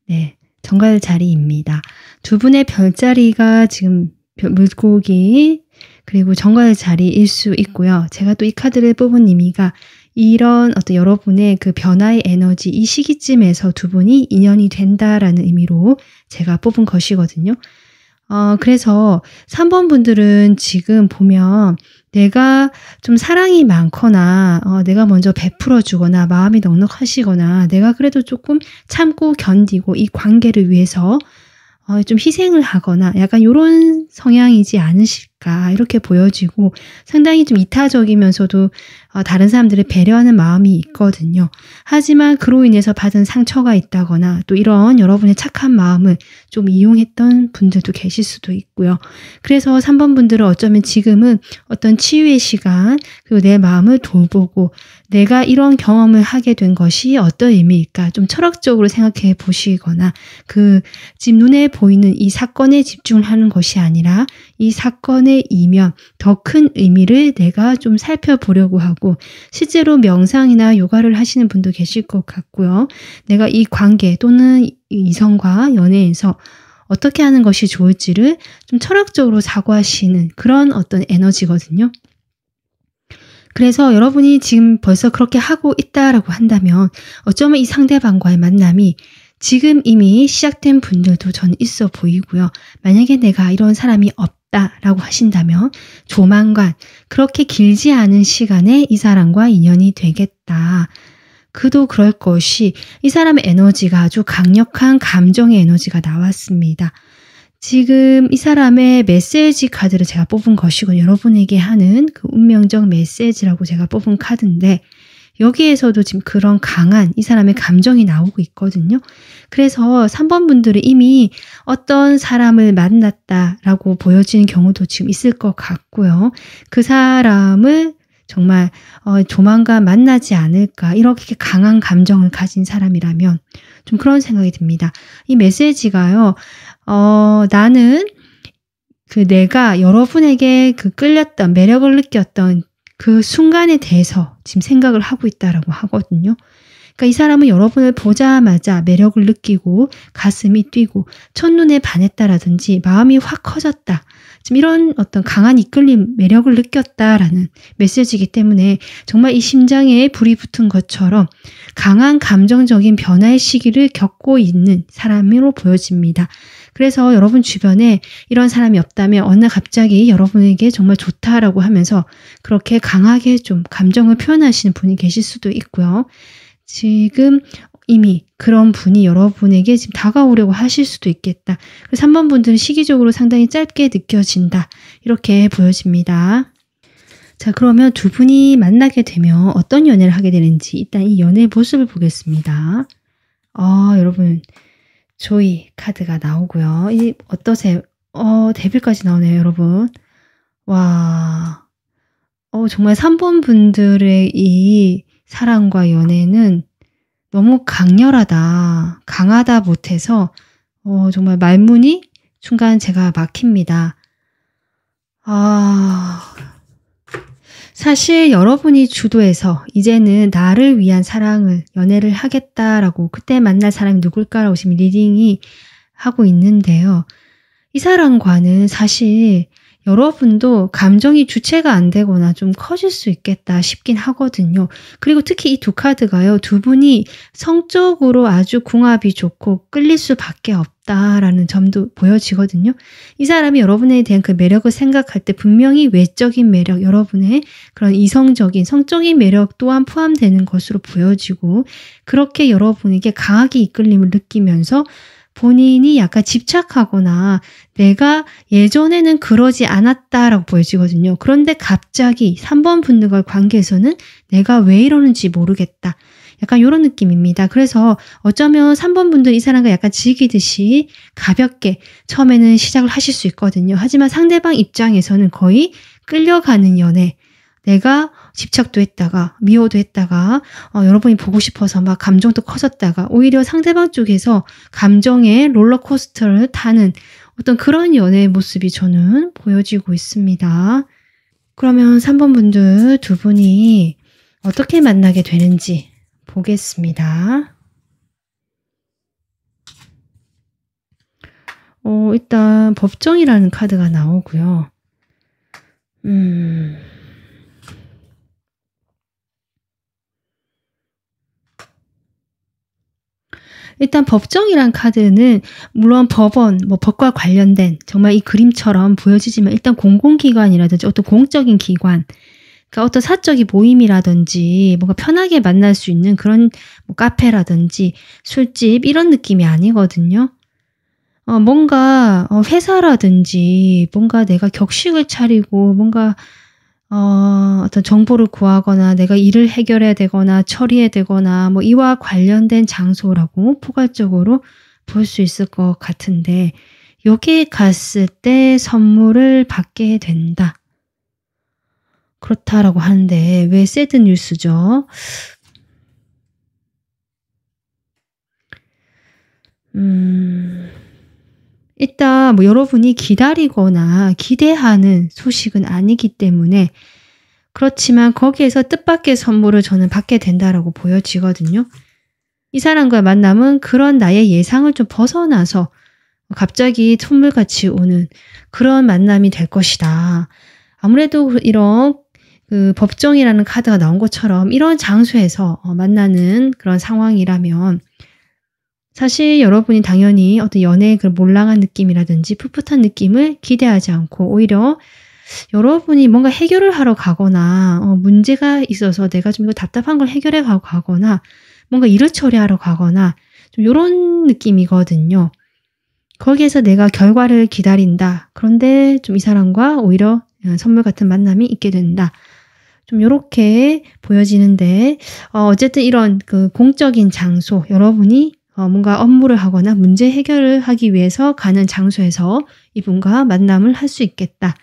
네, 정갈 자리입니다. 두 분의 별자리가 지금 물고기 그리고 정갈 자리일 수 있고요. 제가 또 이 카드를 뽑은 의미가 이런 어떤 여러분의 그 변화의 에너지 이 시기쯤에서 두 분이 인연이 된다라는 의미로 제가 뽑은 것이거든요. 그래서 3번 분들은 지금 보면 내가 좀 사랑이 많거나 내가 먼저 베풀어 주거나 마음이 넉넉하시거나 내가 그래도 조금 참고 견디고 이 관계를 위해서 좀 희생을 하거나 약간 요런 성향이지 않으실까 이렇게 보여지고 상당히 좀 이타적이면서도 다른 사람들을 배려하는 마음이 있거든요. 하지만 그로 인해서 받은 상처가 있다거나 또 이런 여러분의 착한 마음을 좀 이용했던 분들도 계실 수도 있고요. 그래서 3번 분들은 어쩌면 지금은 어떤 치유의 시간 그리고 내 마음을 돌보고 내가 이런 경험을 하게 된 것이 어떤 의미일까 좀 철학적으로 생각해 보시거나 그 지금 눈에 보이는 이 사건에 집중을 하는 것이 아니라 이 사건의 이면 더 큰 의미를 내가 좀 살펴보려고 하고 실제로 명상이나 요가를 하시는 분도 계실 것 같고요. 내가 이 관계 또는 이성과 연애에서 어떻게 하는 것이 좋을지를 좀 철학적으로 사고하시는 그런 어떤 에너지거든요. 그래서 여러분이 지금 벌써 그렇게 하고 있다라고 한다면 어쩌면 이 상대방과의 만남이 지금 이미 시작된 분들도 저는 있어 보이고요. 만약에 내가 이런 사람이 없다라고 하신다면 조만간 그렇게 길지 않은 시간에 이 사람과 인연이 되겠다. 그도 그럴 것이 이 사람의 에너지가 아주 강력한 감정의 에너지가 나왔습니다. 지금 이 사람의 메시지 카드를 제가 뽑은 것이고 여러분에게 하는 그 운명적 메시지라고 제가 뽑은 카드인데 여기에서도 지금 그런 강한 이 사람의 감정이 나오고 있거든요. 그래서 3번 분들은 이미 어떤 사람을 만났다라고 보여지는 경우도 지금 있을 것 같고요. 그 사람을 정말 조만간 만나지 않을까 이렇게 강한 감정을 가진 사람이라면 좀 그런 생각이 듭니다. 이 메시지가요. 나는 내가 여러분에게 끌렸던 매력을 느꼈던 그 순간에 대해서 지금 생각을 하고 있다라고 하거든요. 그러니까 이 사람은 여러분을 보자마자 매력을 느끼고 가슴이 뛰고 첫눈에 반했다라든지 마음이 확 커졌다. 지금 이런 어떤 강한 이끌림, 매력을 느꼈다라는 메시지이기 때문에 정말 이 심장에 불이 붙은 것처럼 강한 감정적인 변화의 시기를 겪고 있는 사람으로 보여집니다. 그래서 여러분 주변에 이런 사람이 없다면 어느 날 갑자기 여러분에게 정말 좋다라고 하면서 그렇게 강하게 좀 감정을 표현하시는 분이 계실 수도 있고요. 지금 이미 그런 분이 여러분에게 지금 다가오려고 하실 수도 있겠다. 3번 분들은 시기적으로 상당히 짧게 느껴진다. 이렇게 보여집니다. 자, 그러면 두 분이 만나게 되면 어떤 연애를 하게 되는지 일단 이 연애의 모습을 보겠습니다. 여러분 조이 카드가 나오고요. 이 어떠세요? 데빌까지 나오네요, 여러분. 와, 정말 3번 분들의 이 사랑과 연애는 너무 강렬하다, 강하다 못해서 정말 말문이 순간 제가 막힙니다. 사실 여러분이 주도해서 이제는 나를 위한 사랑을 연애를 하겠다라고 그때 만날 사람이 누굴까라고 지금 리딩이 하고 있는데요. 이 사람과는 사실 여러분도 감정이 주체가 안 되거나 좀 커질 수 있겠다 싶긴 하거든요. 그리고 특히 이 두 카드가요. 두 분이 성적으로 아주 궁합이 좋고 끌릴 수밖에 없다라는 점도 보여지거든요. 이 사람이 여러분에 대한 그 매력을 생각할 때 분명히 외적인 매력, 여러분의 그런 이성적인, 성적인 매력 또한 포함되는 것으로 보여지고 그렇게 여러분에게 강하게 이끌림을 느끼면서 본인이 약간 집착하거나 내가 예전에는 그러지 않았다라고 보여지거든요. 그런데 갑자기 3번 분들과의 관계에서는 내가 왜 이러는지 모르겠다. 약간 이런 느낌입니다. 그래서 어쩌면 3번 분들 이 사람과 약간 즐기듯이 가볍게 처음에는 시작을 하실 수 있거든요. 하지만 상대방 입장에서는 거의 끌려가는 연애. 내가 집착도 했다가 미워도 했다가 여러분이 보고 싶어서 막 감정도 커졌다가 오히려 상대방 쪽에서 감정의 롤러코스터를 타는 어떤 그런 연애의 모습이 저는 보여지고 있습니다. 그러면 3번 분들 두 분이 어떻게 만나게 되는지 보겠습니다. 일단 법정이라는 카드가 나오고요. 일단 법정이란 카드는 물론 법원, 법과 관련된 정말 이 그림처럼 보여지지만 일단 공공기관이라든지 어떤 공적인 기관, 그러니까 어떤 사적인 모임이라든지 뭔가 편하게 만날 수 있는 그런 카페라든지 술집 이런 느낌이 아니거든요. 뭔가 회사라든지 뭔가 내가 격식을 차리고 뭔가 어떤 정보를 구하거나 내가 일을 해결해야 되거나 처리해야 되거나 뭐 이와 관련된 장소라고 포괄적으로 볼 수 있을 것 같은데 여기에 갔을 때 선물을 받게 된다. 그렇다라고 하는데 왜 새드 뉴스죠? 일단 뭐 여러분이 기다리거나 기대하는 소식은 아니기 때문에 그렇지만 거기에서 뜻밖의 선물을 저는 받게 된다라고 보여지거든요. 이 사람과의 만남은 그런 나의 예상을 좀 벗어나서 갑자기 선물같이 오는 그런 만남이 될 것이다. 아무래도 이런 그 법정이라는 카드가 나온 것처럼 이런 장소에서 만나는 그런 상황이라면 사실 여러분이 당연히 어떤 연애의 그 몰랑한 느낌이라든지 풋풋한 느낌을 기대하지 않고 오히려 여러분이 뭔가 해결을 하러 가거나 문제가 있어서 내가 좀 이거 답답한 걸 해결해 가거나 뭔가 일을 처리하러 가거나 좀 요런 느낌이거든요. 거기에서 내가 결과를 기다린다. 그런데 좀 이 사람과 오히려 선물 같은 만남이 있게 된다. 좀 요렇게 보여지는데 어쨌든 이런 그 공적인 장소 여러분이 뭔가 업무를 하거나 문제 해결을 하기 위해서 가는 장소에서 이분과 만남을 할 수 있겠다.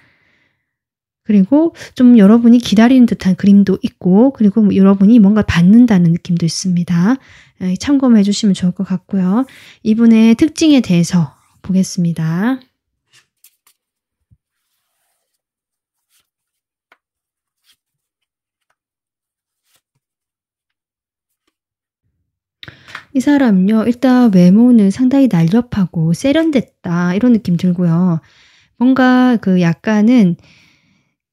그리고 좀 여러분이 기다리는 듯한 그림도 있고 그리고 뭐 여러분이 뭔가 받는다는 느낌도 있습니다. 참고해 주시면 좋을 것 같고요. 이분의 특징에 대해서 보겠습니다. 이 사람은요. 일단 외모는 상당히 날렵하고 세련됐다 이런 느낌 들고요. 뭔가 그 약간은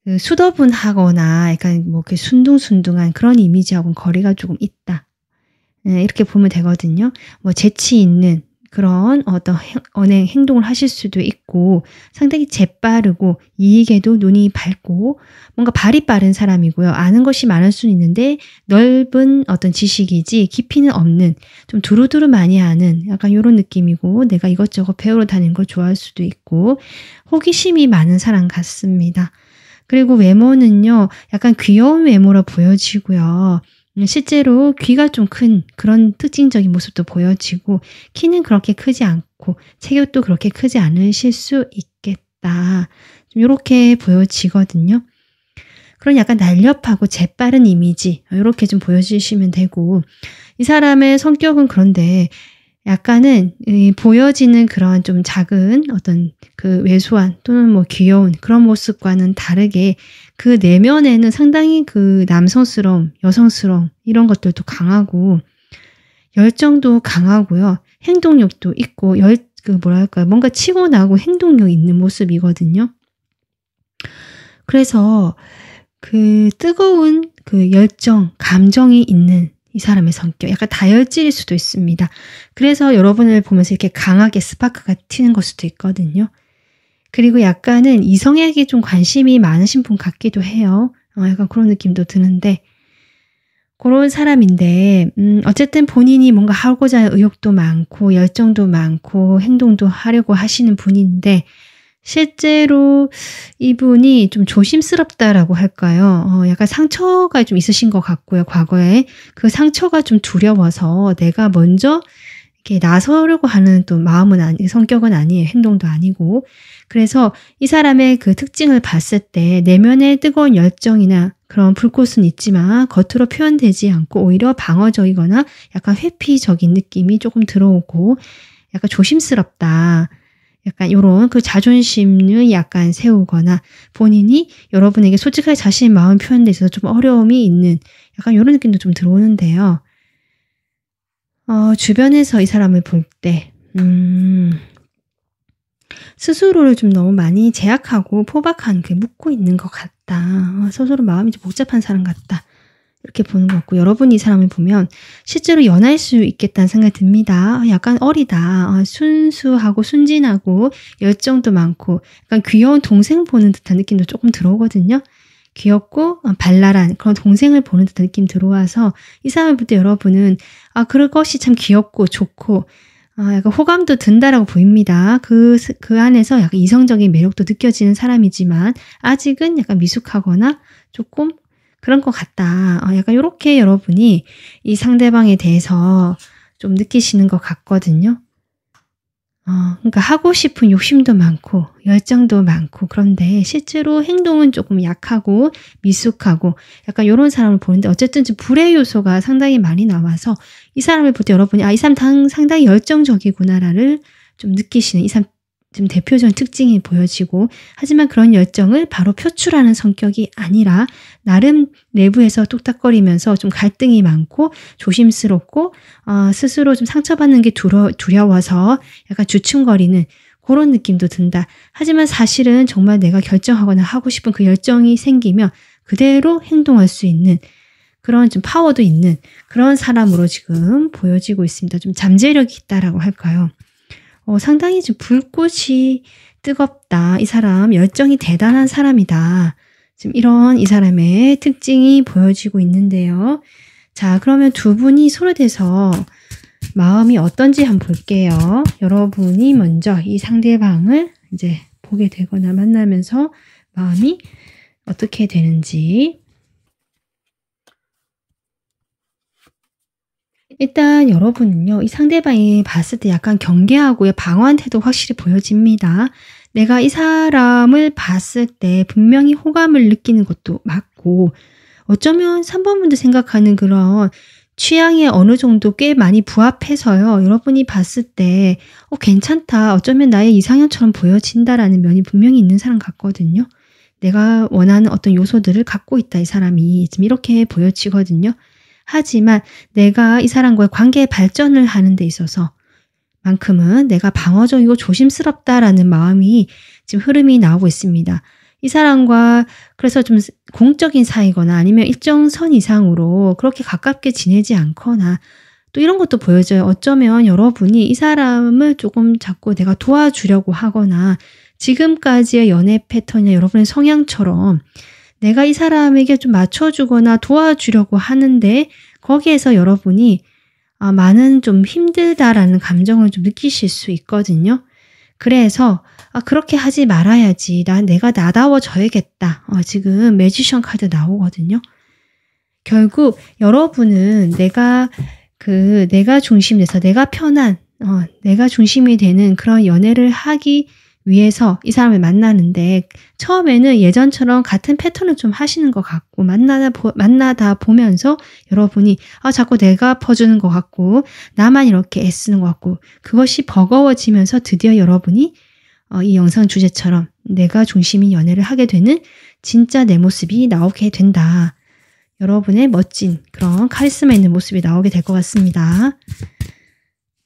그 수더분하거나 약간 뭐 그 순둥순둥한 그런 이미지하고는 거리가 조금 있다. 이렇게 보면 되거든요. 뭐 재치 있는 그런 어떤 언행 행동을 하실 수도 있고 상당히 재빠르고 이익에도 눈이 밝고 뭔가 발이 빠른 사람이고요. 아는 것이 많을 수는 있는데 넓은 어떤 지식이지 깊이는 없는 좀 두루두루 많이 아는 약간 요런 느낌이고 내가 이것저것 배우러 다니는 걸 좋아할 수도 있고 호기심이 많은 사람 같습니다. 그리고 외모는요. 약간 귀여운 외모로 보여지고요. 실제로 귀가 좀 큰 그런 특징적인 모습도 보여지고 키는 그렇게 크지 않고 체격도 그렇게 크지 않으실 수 있겠다. 좀 요렇게 보여지거든요. 그런 약간 날렵하고 재빠른 이미지 요렇게 좀 보여주시면 되고 이 사람의 성격은 그런데 약간은 이 보여지는 그런 좀 작은 어떤 그 왜소한 또는 뭐 귀여운 그런 모습과는 다르게 그 내면에는 상당히 그 남성스러움, 여성스러움 이런 것들도 강하고 열정도 강하고요. 행동력도 있고 그 뭐랄까요? 뭔가 치고 나고 행동력 있는 모습이거든요. 그래서 그 뜨거운 그 열정, 감정이 있는 이 사람의 성격 약간 다혈질일 수도 있습니다. 그래서 여러분을 보면서 이렇게 강하게 스파크가 튀는 걸 수도 있거든요. 그리고 약간은 이성에게 좀 관심이 많으신 분 같기도 해요. 약간 그런 느낌도 드는데 그런 사람인데 어쨌든 본인이 뭔가 하고자 하는 의욕도 많고 열정도 많고 행동도 하려고 하시는 분인데 실제로 이분이 좀 조심스럽다라고 할까요? 약간 상처가 좀 있으신 것 같고요, 과거에. 그 상처가 좀 두려워서 내가 먼저 이렇게 나서려고 하는 또 마음은 성격은 아니에요. 행동도 아니고. 그래서 이 사람의 그 특징을 봤을 때 내면의 뜨거운 열정이나 그런 불꽃은 있지만 겉으로 표현되지 않고 오히려 방어적이거나 약간 회피적인 느낌이 조금 들어오고 약간 조심스럽다. 약간 요런 그 자존심을 약간 세우거나 본인이 여러분에게 솔직하게 자신의 마음 표현에 있어서 좀 어려움이 있는 약간 요런 느낌도 좀 들어오는데요. 주변에서 이 사람을 볼 때 스스로를 좀 너무 많이 제약하고 포박한 게 묻고 있는 것 같다. 스스로 마음이 좀 복잡한 사람 같다. 이렇게 보는 것 같고 여러분이 이 사람을 보면 실제로 연할 수 있겠다는 생각이 듭니다. 약간 어리다. 순수하고 순진하고 열정도 많고 약간 귀여운 동생 보는 듯한 느낌도 조금 들어오거든요. 귀엽고 발랄한 그런 동생을 보는 듯한 느낌 들어와서 이 사람을 볼 때 여러분은 그럴 것이 참 귀엽고 좋고 약간 호감도 든다라고 보입니다. 그 안에서 약간 이성적인 매력도 느껴지는 사람이지만 아직은 약간 미숙하거나 조금 그런 것 같다. 약간 요렇게 여러분이 이 상대방에 대해서 좀 느끼시는 것 같거든요. 그러니까 하고 싶은 욕심도 많고 열정도 많고 그런데 실제로 행동은 조금 약하고 미숙하고 약간 요런 사람을 보는데 어쨌든 지금 불의 요소가 상당히 많이 나와서 이 사람을 볼 때 여러분이 이 사람 상당히 열정적이구나를 좀 느끼시는 이 사람 지금 대표적인 특징이 보여지고 하지만 그런 열정을 바로 표출하는 성격이 아니라 나름 내부에서 뚝딱거리면서 좀 갈등이 많고 조심스럽고 스스로 좀 상처받는 게 두려워서 약간 주춤거리는 그런 느낌도 든다. 하지만 사실은 정말 내가 결정하거나 하고 싶은 그 열정이 생기면 그대로 행동할 수 있는 그런 좀 파워도 있는 그런 사람으로 지금 보여지고 있습니다. 좀 잠재력이 있다라고 할까요? 상당히 좀 불꽃이 뜨겁다. 이 사람 열정이 대단한 사람이다. 지금 이런 이 사람의 특징이 보여지고 있는데요. 자, 그러면 두 분이 서로 대해서 마음이 어떤지 한번 볼게요. 여러분이 먼저 이 상대방을 이제 보게 되거나 만나면서 마음이 어떻게 되는지. 일단 여러분은요. 이 상대방이 봤을 때 약간 경계하고 방어한 태도 확실히 보여집니다. 내가 이 사람을 봤을 때 분명히 호감을 느끼는 것도 맞고 어쩌면 3번 분들 생각하는 그런 취향에 어느 정도 꽤 많이 부합해서요. 여러분이 봤을 때 괜찮다. 어쩌면 나의 이상형처럼 보여진다라는 면이 분명히 있는 사람 같거든요. 내가 원하는 어떤 요소들을 갖고 있다. 이 사람이 지금 이렇게 보여지거든요. 하지만 내가 이 사람과의 관계의 발전을 하는 데 있어서 만큼은 내가 방어적이고 조심스럽다라는 마음이 지금 흐름이 나오고 있습니다. 이 사람과 그래서 좀 공적인 사이거나 아니면 일정 선 이상으로 그렇게 가깝게 지내지 않거나 또 이런 것도 보여져요. 어쩌면 여러분이 이 사람을 조금 자꾸 내가 도와주려고 하거나 지금까지의 연애 패턴이나 여러분의 성향처럼 내가 이 사람에게 좀 맞춰주거나 도와주려고 하는데 거기에서 여러분이 많은 좀 힘들다라는 감정을 좀 느끼실 수 있거든요. 그래서 그렇게 하지 말아야지. 내가 나다워져야겠다. 지금 매지션 카드 나오거든요. 결국 여러분은 내가 중심에서 내가 편한 내가 중심이 되는 그런 연애를 하기 위해서 이 사람을 만나는데 처음에는 예전처럼 같은 패턴을 좀 하시는 것 같고 만나다 보면서 여러분이 자꾸 내가 퍼주는 것 같고 나만 이렇게 애쓰는 것 같고 그것이 버거워지면서 드디어 여러분이 이 영상 주제처럼 내가 중심인 연애를 하게 되는 진짜 내 모습이 나오게 된다. 여러분의 멋진 그런 카리스마 있는 모습이 나오게 될 것 같습니다.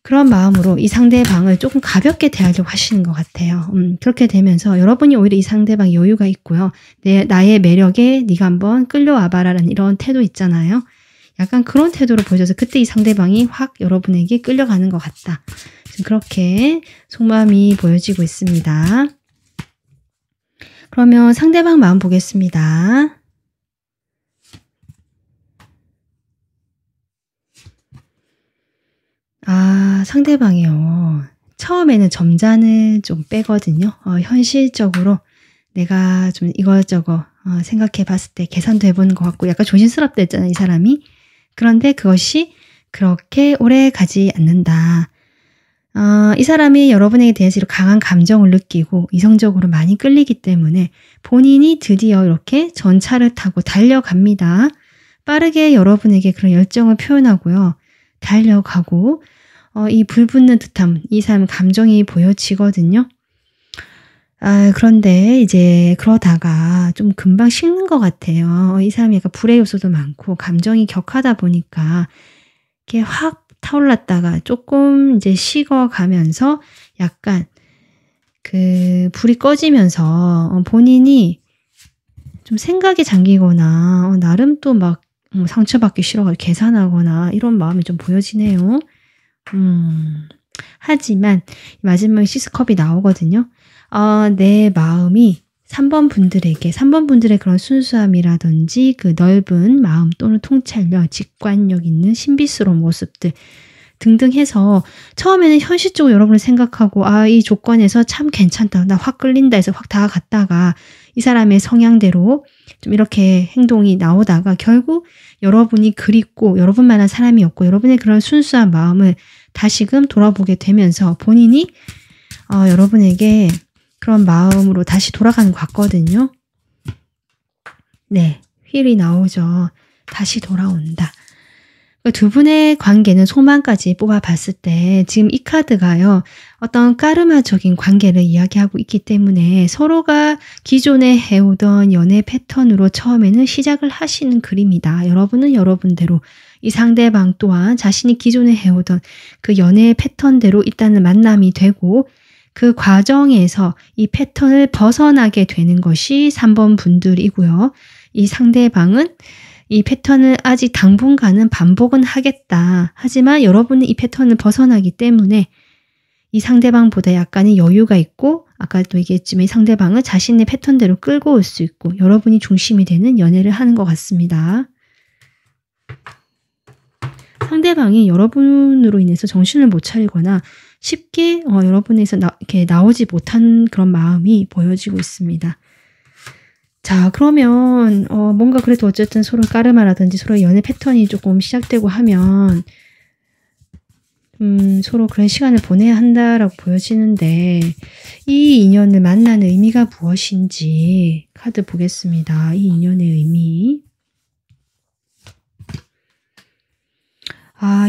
그런 마음으로 이 상대방을 조금 가볍게 대하려고 하시는 것 같아요. 그렇게 되면서 여러분이 오히려 이 상대방 여유가 있고요. 나의 매력에 네가 한번 끌려와봐라는 이런 태도 있잖아요. 약간 그런 태도로 보여져서 그때 이 상대방이 확 여러분에게 끌려가는 것 같다. 지금 그렇게 속마음이 보여지고 있습니다. 그러면 상대방 마음 보겠습니다. 상대방이요. 처음에는 점잖을 좀 빼거든요. 현실적으로 내가 좀 이것저것 생각해 봤을 때 계산도 해보는 것 같고 약간 조심스럽다 했잖아요. 이 사람이. 그런데 그것이 그렇게 오래 가지 않는다. 이 사람이 여러분에 대해서 이렇게 강한 감정을 느끼고 이성적으로 많이 끌리기 때문에 본인이 드디어 이렇게 전차를 타고 달려갑니다. 빠르게 여러분에게 그런 열정을 표현하고요. 달려가고 이 불붙는 듯함, 이 사람 감정이 보여지거든요. 그런데 이제 그러다가 좀 금방 식는 것 같아요. 이 사람이 약간 불의 요소도 많고 감정이 격하다 보니까 이렇게 확 타올랐다가 조금 이제 식어가면서 약간 그 불이 꺼지면서 본인이 좀 생각에 잠기거나 나름 또 막 상처받기 싫어가지고 계산하거나 이런 마음이 좀 보여지네요. 하지만 마지막에 시스컵이 나오거든요. 내 마음이 3번 분들의 그런 순수함이라든지 그 넓은 마음 또는 통찰력, 직관력 있는 신비스러운 모습들 등등 해서 처음에는 현실적으로 여러분을 생각하고 이 조건에서 참 괜찮다. 나 확 끌린다 해서 확 다가갔다가 이 사람의 성향대로 좀 이렇게 행동이 나오다가 결국 여러분이 그립고 여러분만한 사람이었고 여러분의 그런 순수한 마음을 다시금 돌아보게 되면서 본인이 여러분에게 그런 마음으로 다시 돌아가는 것 같거든요. 네, 휠이 나오죠. 다시 돌아온다. 두 분의 관계는 소망까지 뽑아봤을 때 지금 이 카드가요. 어떤 까르마적인 관계를 이야기하고 있기 때문에 서로가 기존에 해오던 연애 패턴으로 처음에는 시작을 하시는 그림이다. 여러분은 여러분대로 이 상대방 또한 자신이 기존에 해오던 그 연애 패턴대로 일단은 만남이 되고 그 과정에서 이 패턴을 벗어나게 되는 것이 3번 분들이고요. 이 상대방은 이 패턴을 아직 당분간은 반복은 하겠다. 하지만 여러분은 이 패턴을 벗어나기 때문에 이 상대방보다 약간의 여유가 있고 아까도 얘기했지만 이 상대방은 자신의 패턴대로 끌고 올 수 있고 여러분이 중심이 되는 연애를 하는 것 같습니다. 상대방이 여러분으로 인해서 정신을 못 차리거나 쉽게 여러분에서 이렇게 나오지 못한 그런 마음이 보여지고 있습니다. 자, 그러면 뭔가 그래도 어쨌든 서로 까르마라든지 서로 연애 패턴이 조금 시작되고 하면 서로 그런 시간을 보내야 한다라고 보여지는데 이 인연을 만나는 의미가 무엇인지 카드 보겠습니다. 이 인연의 의미.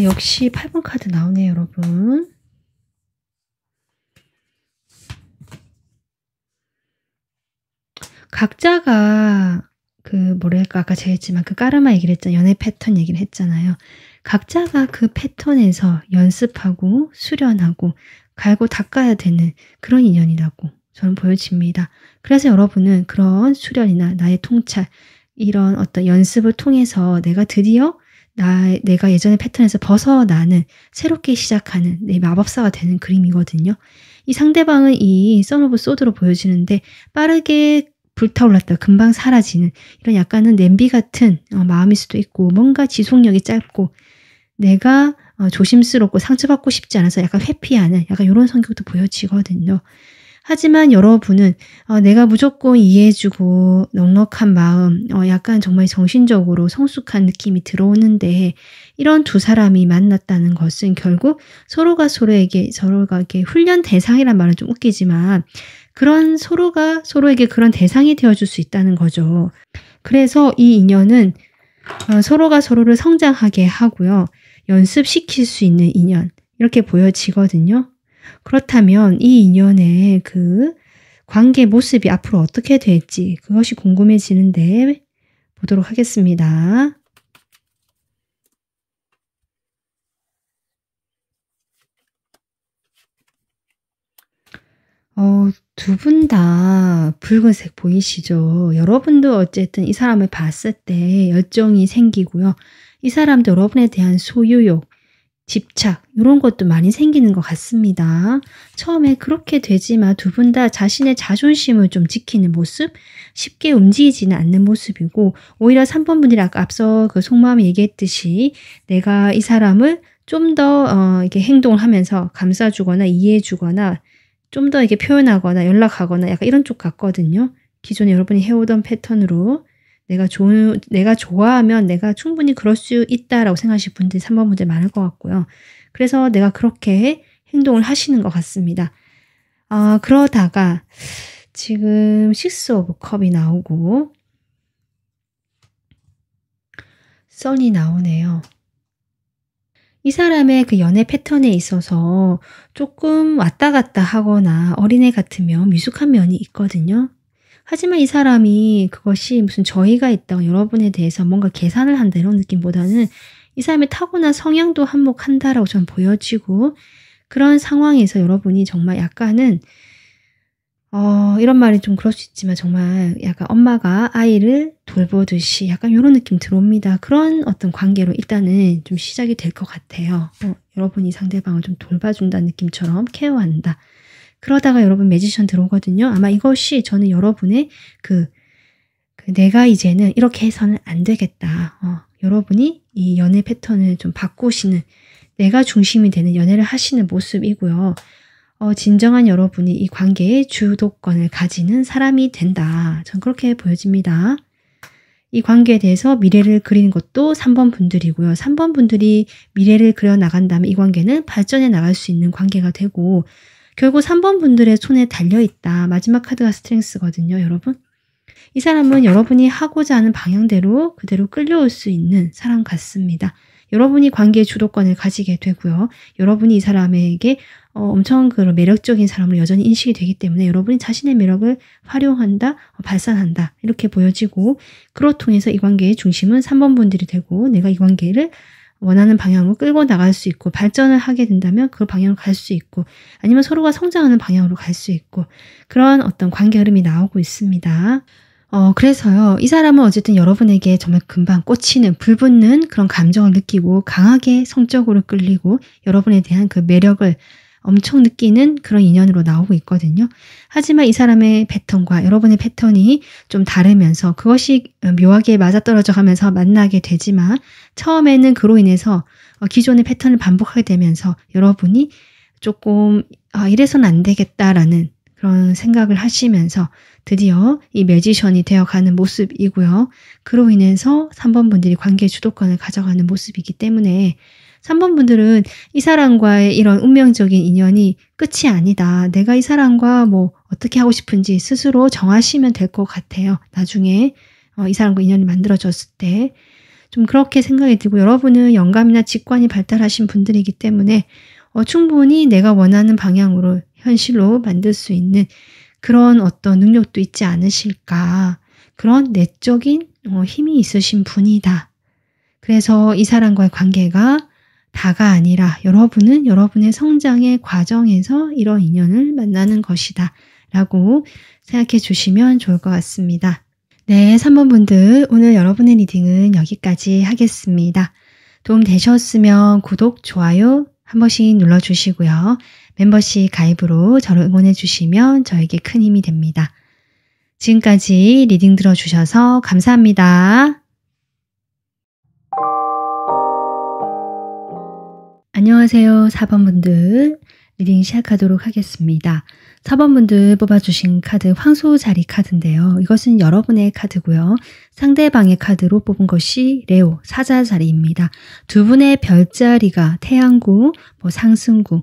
역시 8번 카드 나오네요, 여러분. 각자가 아까 제가 했지만 그 까르마 얘기를 했잖아요. 연애 패턴 얘기를 했잖아요. 각자가 그 패턴에서 연습하고 수련하고 갈고 닦아야 되는 그런 인연이라고 저는 보여집니다. 그래서 여러분은 그런 수련이나 나의 통찰, 이런 어떤 연습을 통해서 내가 드디어 내가 예전의 패턴에서 벗어나는 새롭게 시작하는 내 마법사가 되는 그림이거든요. 이 상대방은 이 선 오브 소드로 보여지는데 빠르게 불타올랐다가 금방 사라지는 이런 약간은 냄비 같은 마음일 수도 있고 뭔가 지속력이 짧고 내가 조심스럽고 상처받고 싶지 않아서 약간 회피하는 약간 이런 성격도 보여지거든요. 하지만 여러분은 내가 무조건 이해해주고 넉넉한 마음, 약간 정말 정신적으로 성숙한 느낌이 들어오는데 이런 두 사람이 만났다는 것은 결국 서로가 이렇게 훈련 대상이란 말은 좀 웃기지만 그런 서로가 서로에게 그런 대상이 되어줄 수 있다는 거죠. 그래서 이 인연은 서로가 서로를 성장하게 하고요. 연습시킬 수 있는 인연 이렇게 보여지거든요. 그렇다면 이 인연의 그 관계 모습이 앞으로 어떻게 될지 그것이 궁금해지는데 보도록 하겠습니다. 두 분 다 붉은색 보이시죠? 여러분도 어쨌든 이 사람을 봤을 때 열정이 생기고요. 이 사람도 여러분에 대한 소유욕, 집착 이런 것도 많이 생기는 것 같습니다. 처음에 그렇게 되지만 두 분 다 자신의 자존심을 좀 지키는 모습, 쉽게 움직이지는 않는 모습이고 오히려 3번 분들이 아까 앞서 그 속마음에 얘기했듯이 내가 이 사람을 좀 더 이렇게 행동을 하면서 감싸주거나 이해해주거나 좀 더 이렇게 표현하거나 연락하거나 약간 이런 쪽 같거든요. 기존에 여러분이 해오던 패턴으로 내가 좋아하면 내가 충분히 그럴 수 있다라고 생각하시는 분들이 3번 분들 많을 것 같고요. 그래서 내가 그렇게 행동을 하시는 것 같습니다. 그러다가 지금 6 오브 컵이 나오고 선이 나오네요. 이 사람의 그 연애 패턴에 있어서 조금 왔다 갔다 하거나 어린애 같으면 미숙한 면이 있거든요. 하지만 이 사람이 그것이 무슨 저희가 있다고 여러분에 대해서 뭔가 계산을 한다 이런 느낌보다는 이 사람의 타고난 성향도 한몫한다라고 저는 보여지고 그런 상황에서 여러분이 정말 약간은 이런 말이 좀 그럴 수 있지만 정말 약간 엄마가 아이를 돌보듯이 약간 이런 느낌 들어옵니다. 그런 어떤 관계로 일단은 좀 시작이 될 것 같아요. 여러분이 상대방을 좀 돌봐준다는 느낌처럼 케어한다. 그러다가 여러분 매지션 들어오거든요. 아마 이것이 저는 여러분의 내가 이제는 이렇게 해서는 안 되겠다. 여러분이 이 연애 패턴을 좀 바꾸시는 내가 중심이 되는 연애를 하시는 모습이고요. 진정한 여러분이 이 관계의 주도권을 가지는 사람이 된다. 전 그렇게 보여집니다. 이 관계에 대해서 미래를 그리는 것도 3번 분들이고요. 3번 분들이 미래를 그려 나간다면 이 관계는 발전해 나갈 수 있는 관계가 되고 결국 3번 분들의 손에 달려있다. 마지막 카드가 스트렝스거든요, 여러분. 이 사람은 여러분이 하고자 하는 방향대로 그대로 끌려올 수 있는 사람 같습니다. 여러분이 관계의 주도권을 가지게 되고요. 여러분이 이 사람에게 엄청 그런 매력적인 사람으로 여전히 인식이 되기 때문에 여러분이 자신의 매력을 활용한다, 발산한다 이렇게 보여지고 그로 통해서 이 관계의 중심은 3번 분들이 되고 내가 이 관계를 원하는 방향으로 끌고 나갈 수 있고 발전을 하게 된다면 그 방향으로 갈 수 있고 아니면 서로가 성장하는 방향으로 갈 수 있고 그런 어떤 관계 흐름이 나오고 있습니다. 그래서요, 이 사람은 어쨌든 여러분에게 정말 금방 꽂히는, 불붙는 그런 감정을 느끼고 강하게 성적으로 끌리고 여러분에 대한 그 매력을 엄청 느끼는 그런 인연으로 나오고 있거든요. 하지만 이 사람의 패턴과 여러분의 패턴이 좀 다르면서 그것이 묘하게 맞아떨어져 가면서 만나게 되지만 처음에는 그로 인해서 기존의 패턴을 반복하게 되면서 여러분이 조금 이래서는 안 되겠다라는 그런 생각을 하시면서 드디어 이 매지션이 되어가는 모습이고요. 그로 인해서 3번 분들이 관계의 주도권을 가져가는 모습이기 때문에 3번 분들은 이 사람과의 이런 운명적인 인연이 끝이 아니다. 내가 이 사람과 뭐 어떻게 하고 싶은지 스스로 정하시면 될 것 같아요. 나중에 이 사람과 인연이 만들어졌을 때 좀 그렇게 생각이 들고 여러분은 영감이나 직관이 발달하신 분들이기 때문에 충분히 내가 원하는 방향으로 현실로 만들 수 있는 그런 어떤 능력도 있지 않으실까. 그런 내적인 힘이 있으신 분이다. 그래서 이 사람과의 관계가 다가 아니라 여러분은 여러분의 성장의 과정에서 이런 인연을 만나는 것이다. 라고 생각해 주시면 좋을 것 같습니다. 네, 3번 분들 오늘 여러분의 리딩은 여기까지 하겠습니다. 도움 되셨으면 구독, 좋아요 한 번씩 눌러주시고요. 멤버십 가입으로 저를 응원해 주시면 저에게 큰 힘이 됩니다. 지금까지 리딩 들어주셔서 감사합니다. 안녕하세요. 4번 분들 리딩 시작하도록 하겠습니다. 4번 분들 뽑아주신 카드 황소자리 카드인데요. 이것은 여러분의 카드고요. 상대방의 카드로 뽑은 것이 레오 사자자리입니다. 두 분의 별자리가 태양궁, 상승궁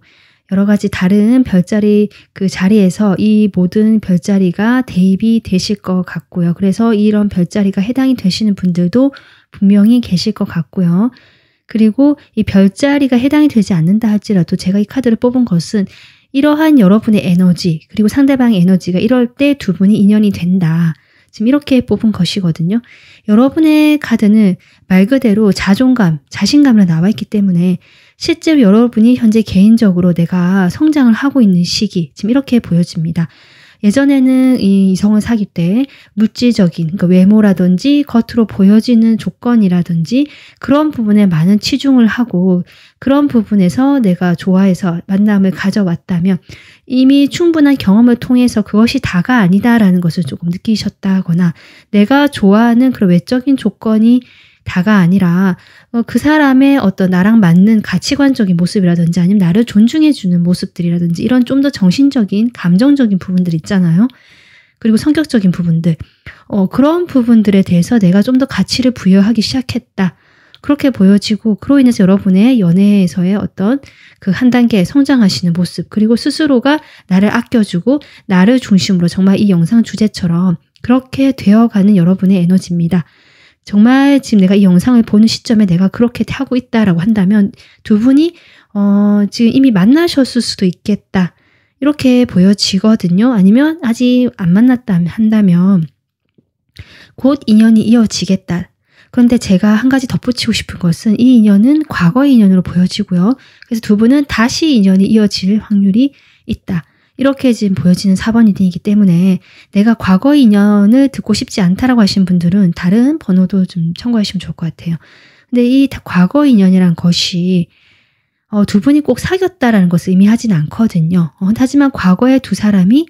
여러 가지 다른 별자리 그 자리에서 이 모든 별자리가 대입이 되실 것 같고요. 그래서 이런 별자리가 해당이 되시는 분들도 분명히 계실 것 같고요. 그리고 이 별자리가 해당이 되지 않는다 할지라도 제가 이 카드를 뽑은 것은 이러한 여러분의 에너지 그리고 상대방의 에너지가 이럴 때 두 분이 인연이 된다. 지금 이렇게 뽑은 것이거든요. 여러분의 카드는 말 그대로 자존감, 자신감으로 나와 있기 때문에 실제로 여러분이 현재 개인적으로 내가 성장을 하고 있는 시기 지금 이렇게 보여집니다. 예전에는 이 이성을 사귈 때 물질적인 그러니까 외모라든지 겉으로 보여지는 조건이라든지 그런 부분에 많은 치중을 하고 그런 부분에서 내가 좋아해서 만남을 가져왔다면 이미 충분한 경험을 통해서 그것이 다가 아니다라는 것을 조금 느끼셨다거나 내가 좋아하는 그런 외적인 조건이 다가 아니라 그 사람의 어떤 나랑 맞는 가치관적인 모습이라든지 아니면 나를 존중해주는 모습들이라든지 이런 좀 더 정신적인 감정적인 부분들 있잖아요. 그리고 성격적인 부분들 그런 부분들에 대해서 내가 좀 더 가치를 부여하기 시작했다. 그렇게 보여지고 그로 인해서 여러분의 연애에서의 어떤 그 한 단계 성장하시는 모습 그리고 스스로가 나를 아껴주고 나를 중심으로 정말 이 영상 주제처럼 그렇게 되어가는 여러분의 에너지입니다. 정말 지금 내가 이 영상을 보는 시점에 내가 그렇게 하고 있다라고 한다면 두 분이 지금 이미 만나셨을 수도 있겠다. 이렇게 보여지거든요. 아니면 아직 안 만났다 한다면 곧 인연이 이어지겠다. 그런데 제가 한 가지 덧붙이고 싶은 것은 이 인연은 과거의 인연으로 보여지고요. 그래서 두 분은 다시 인연이 이어질 확률이 있다. 이렇게 지금 보여지는 4번 리딩이기 때문에 내가 과거의 인연을 듣고 싶지 않다라고 하신 분들은 다른 번호도 좀 참고하시면 좋을 것 같아요. 근데 이 과거 인연이란 것이 두 분이 꼭 사귀었다라는 것을 의미하진 않거든요. 하지만 과거에 두 사람이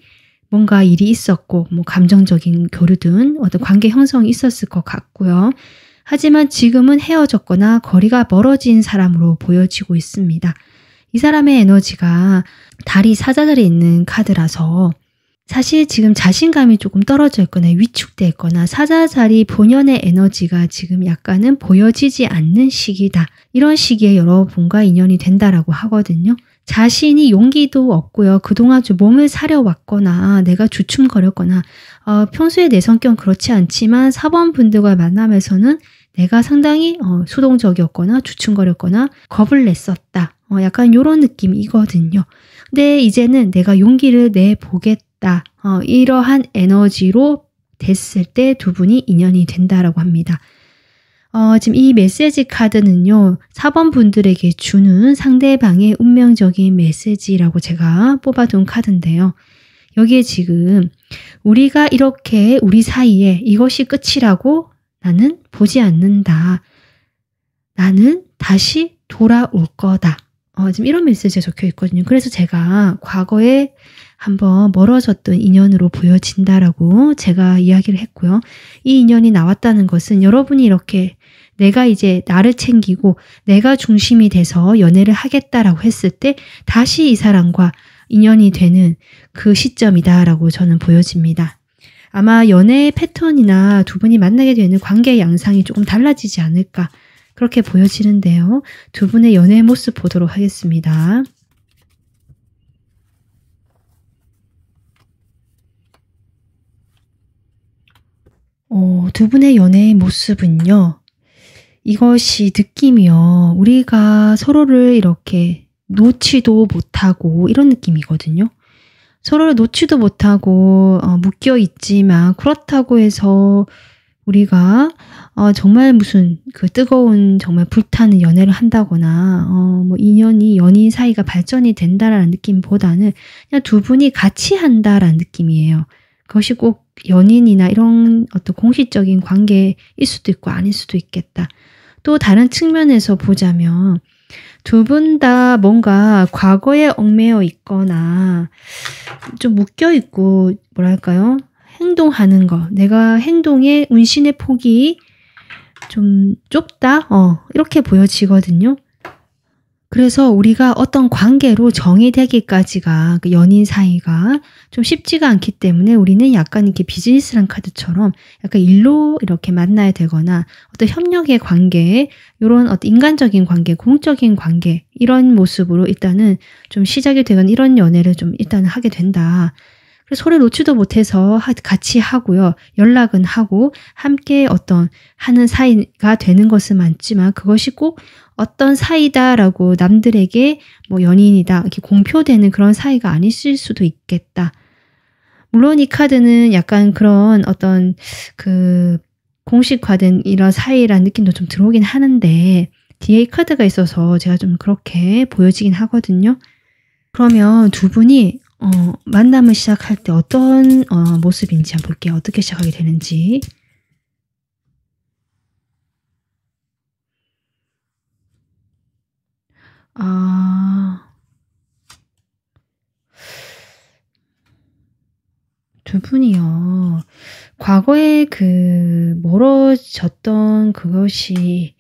뭔가 일이 있었고 감정적인 교류든 어떤 관계 형성이 있었을 것 같고요. 하지만 지금은 헤어졌거나 거리가 멀어진 사람으로 보여지고 있습니다. 이 사람의 에너지가 달이 사자들이 있는 카드라서 사실 지금 자신감이 조금 떨어져 있거나 위축돼 있거나 사자자리 본연의 에너지가 지금 약간은 보여지지 않는 시기다. 이런 시기에 여러분과 인연이 된다라고 하거든요. 자신이 용기도 없고요. 그동안 좀 몸을 사려왔거나 내가 주춤거렸거나 평소에 내 성격은 그렇지 않지만 사범분들과 만나면서는 내가 상당히 수동적이었거나 주춤거렸거나 겁을 냈었다. 약간 이런 느낌이거든요. 근데 이제는 내가 용기를 내보겠다. 이러한 에너지로 됐을 때 두 분이 인연이 된다라고 합니다. 지금 이 메시지 카드는요. 4번 분들에게 주는 상대방의 운명적인 메시지라고 제가 뽑아둔 카드인데요. 여기에 지금 우리가 이렇게 우리 사이에 이것이 끝이라고 나는 보지 않는다. 나는 다시 돌아올 거다. 지금 이런 메시지가 적혀 있거든요. 그래서 제가 과거에 한번 멀어졌던 인연으로 보여진다라고 제가 이야기를 했고요. 이 인연이 나왔다는 것은 여러분이 이렇게 내가 이제 나를 챙기고 내가 중심이 돼서 연애를 하겠다라고 했을 때 다시 이 사람과 인연이 되는 그 시점이다라고 저는 보여집니다. 아마 연애의 패턴이나 두 분이 만나게 되는 관계의 양상이 조금 달라지지 않을까 그렇게 보여지는데요. 두 분의 연애의 모습 보도록 하겠습니다. 두 분의 연애의 모습은요. 이것이 느낌이요. 우리가 서로를 이렇게 놓지도 못하고 이런 느낌이거든요. 서로를 놓지도 못하고 묶여 있지만 그렇다고 해서 우리가 정말 무슨 그 뜨거운 정말 불타는 연애를 한다거나 뭐 인연이 연인 사이가 발전이 된다라는 느낌보다는 그냥 두 분이 같이 한다라는 느낌이에요. 그것이 꼭 연인이나 이런 어떤 공식적인 관계일 수도 있고 아닐 수도 있겠다. 또 다른 측면에서 보자면 두 분 다 뭔가 과거에 얽매여 있거나 좀 묶여 있고 뭐랄까요? 행동하는 거. 내가 행동의 운신의 폭이 좀 좁다? 이렇게 보여지거든요. 그래서 우리가 어떤 관계로 정의되기까지가 그 연인 사이가 좀 쉽지가 않기 때문에 우리는 약간 이렇게 비즈니스란 카드처럼 약간 일로 이렇게 만나야 되거나 어떤 협력의 관계, 이런 어떤 인간적인 관계, 공적인 관계 이런 모습으로 일단은 좀 시작이 되거나 이런 연애를 좀 일단은 하게 된다. 그래서 서로 놓지도 못해서 같이 하고요. 연락은 하고 함께 어떤 하는 사이가 되는 것은 많지만 그것이 꼭 어떤 사이다라고 남들에게 뭐 연인이다 이렇게 공표되는 그런 사이가 아니실 수도 있겠다. 물론 이 카드는 약간 그런 어떤 그 공식화된 이런 사이라는 느낌도 좀 들어오긴 하는데 뒤에 이 카드가 있어서 제가 좀 그렇게 보여지긴 하거든요. 그러면 두 분이 만남을 시작할 때 어떤 모습인지 한번 볼게요. 어떻게 시작하게 되는지. 두 분이요. 과거에 그 멀어졌던 그것이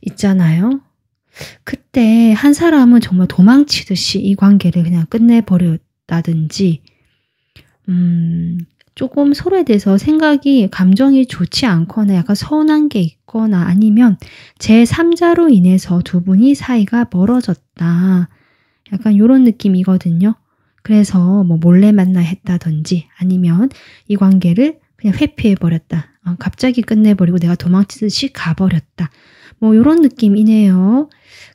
있잖아요. 그때 한 사람은 정말 도망치듯이 이 관계를 그냥 끝내버렸다든지 조금 서로에 대해서 생각이 감정이 좋지 않거나 약간 서운한 게 있거나 아니면 제3자로 인해서 두 분이 사이가 멀어졌다. 약간 요런 느낌이거든요. 그래서 뭐 몰래 만나야 했다든지 아니면 이 관계를 그냥 회피해버렸다. 갑자기 끝내버리고 내가 도망치듯이 가버렸다. 뭐 요런 느낌이네요.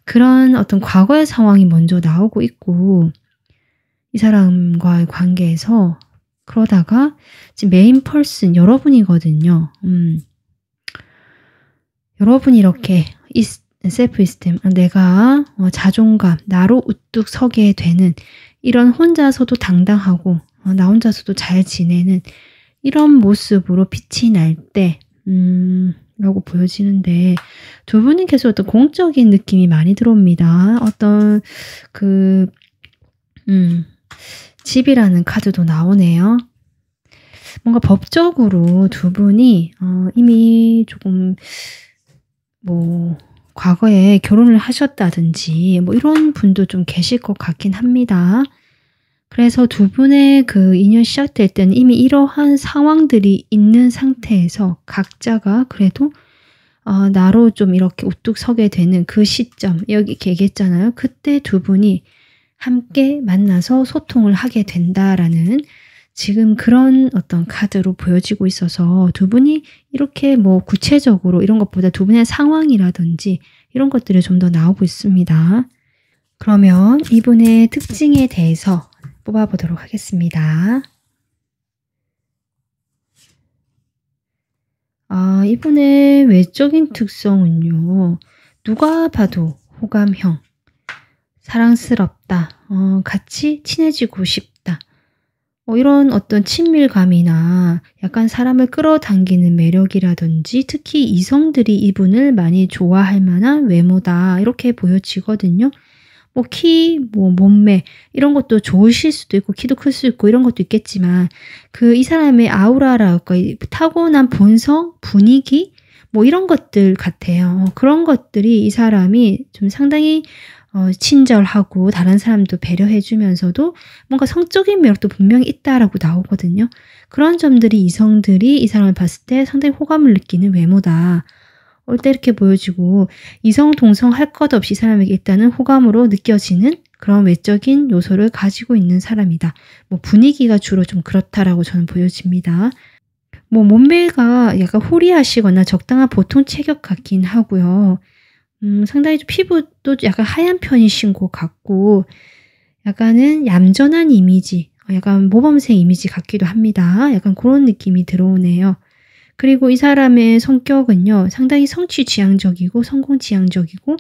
그런 어떤 과거의 상황이 먼저 나오고 있고 이 사람과의 관계에서 그러다가 지금 메인 펄슨 여러분이거든요. 여러분이 이렇게 셀프 이스템 내가 자존감 나로 우뚝 서게 되는 이런 혼자서도 당당하고 나 혼자서도 잘 지내는 이런 모습으로 빛이 날 때 라고 보여지는데 두 분은 계속 어떤 공적인 느낌이 많이 들어옵니다. 어떤 그 집이라는 카드도 나오네요. 뭔가 법적으로 두 분이 이미 조금 뭐 과거에 결혼을 하셨다든지 뭐 이런 분도 좀 계실 것 같긴 합니다. 그래서 두 분의 그 인연 시작될 때는 이미 이러한 상황들이 있는 상태에서 각자가 그래도 나로 좀 이렇게 우뚝 서게 되는 그 시점, 여기 이렇게 얘기했잖아요. 그때 두 분이 함께 만나서 소통을 하게 된다라는 지금 그런 어떤 카드로 보여지고 있어서 두 분이 이렇게 뭐 구체적으로 이런 것보다 두 분의 상황이라든지 이런 것들이 좀 더 나오고 있습니다. 그러면 이분의 특징에 대해서 뽑아보도록 하겠습니다. 이분의 외적인 특성은요. 누가 봐도 호감형, 사랑스럽다, 같이 친해지고 싶다. 이런 어떤 친밀감이나 약간 사람을 끌어당기는 매력이라든지 특히 이성들이 이분을 많이 좋아할 만한 외모다 이렇게 보여지거든요. 뭐 키, 뭐 몸매 이런 것도 좋으실 수도 있고 키도 클 수 있고 이런 것도 있겠지만 그 이 사람의 아우라랄까 이 타고난 본성, 분위기 뭐 이런 것들 같아요. 그런 것들이 이 사람이 좀 상당히 친절하고 다른 사람도 배려해 주면서도 뭔가 성적인 매력도 분명히 있다라고 나오거든요. 그런 점들이 이성들이 이 사람을 봤을 때 상당히 호감을 느끼는 외모다. 올 때 이렇게 보여지고 이성 동성 할 것 없이 이 사람에게 일단은 호감으로 느껴지는 그런 외적인 요소를 가지고 있는 사람이다. 뭐 분위기가 주로 좀 그렇다라고 저는 보여집니다. 뭐 몸매가 약간 호리하시거나 적당한 보통 체격 같긴 하고요. 상당히 좀 피부도 약간 하얀 편이신 것 같고 약간은 얌전한 이미지, 약간 모범생 이미지 같기도 합니다. 약간 그런 느낌이 들어오네요. 그리고 이 사람의 성격은요. 상당히 성취 지향적이고 성공 지향적이고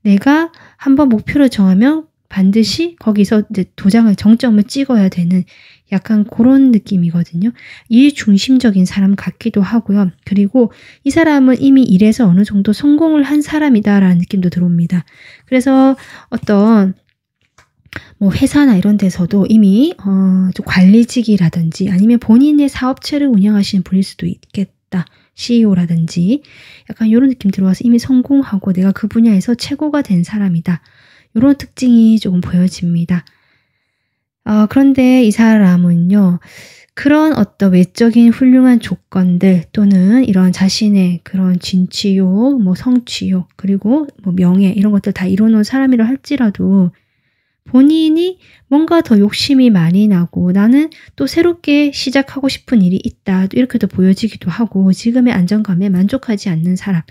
내가 한번 목표를 정하면 반드시 거기서 이제 정점을 찍어야 되는 약간 그런 느낌이거든요. 일 중심적인 사람 같기도 하고요. 그리고 이 사람은 이미 일에서 어느 정도 성공을 한 사람이다라는 느낌도 들어옵니다. 그래서 어떤 뭐 회사나 이런 데서도 이미 좀 관리직이라든지 아니면 본인의 사업체를 운영하시는 분일 수도 있겠다. CEO라든지 약간 이런 느낌 들어와서 이미 성공하고 내가 그 분야에서 최고가 된 사람이다. 이런 특징이 조금 보여집니다. 그런데 이 사람은요. 그런 어떤 외적인 훌륭한 조건들 또는 이런 자신의 그런 진취욕, 뭐 성취욕, 그리고 뭐 명예 이런 것들 다 이뤄놓은 사람이라 할지라도 본인이 뭔가 더 욕심이 많이 나고 나는 또 새롭게 시작하고 싶은 일이 있다. 이렇게도 보여지기도 하고 지금의 안정감에 만족하지 않는 사람.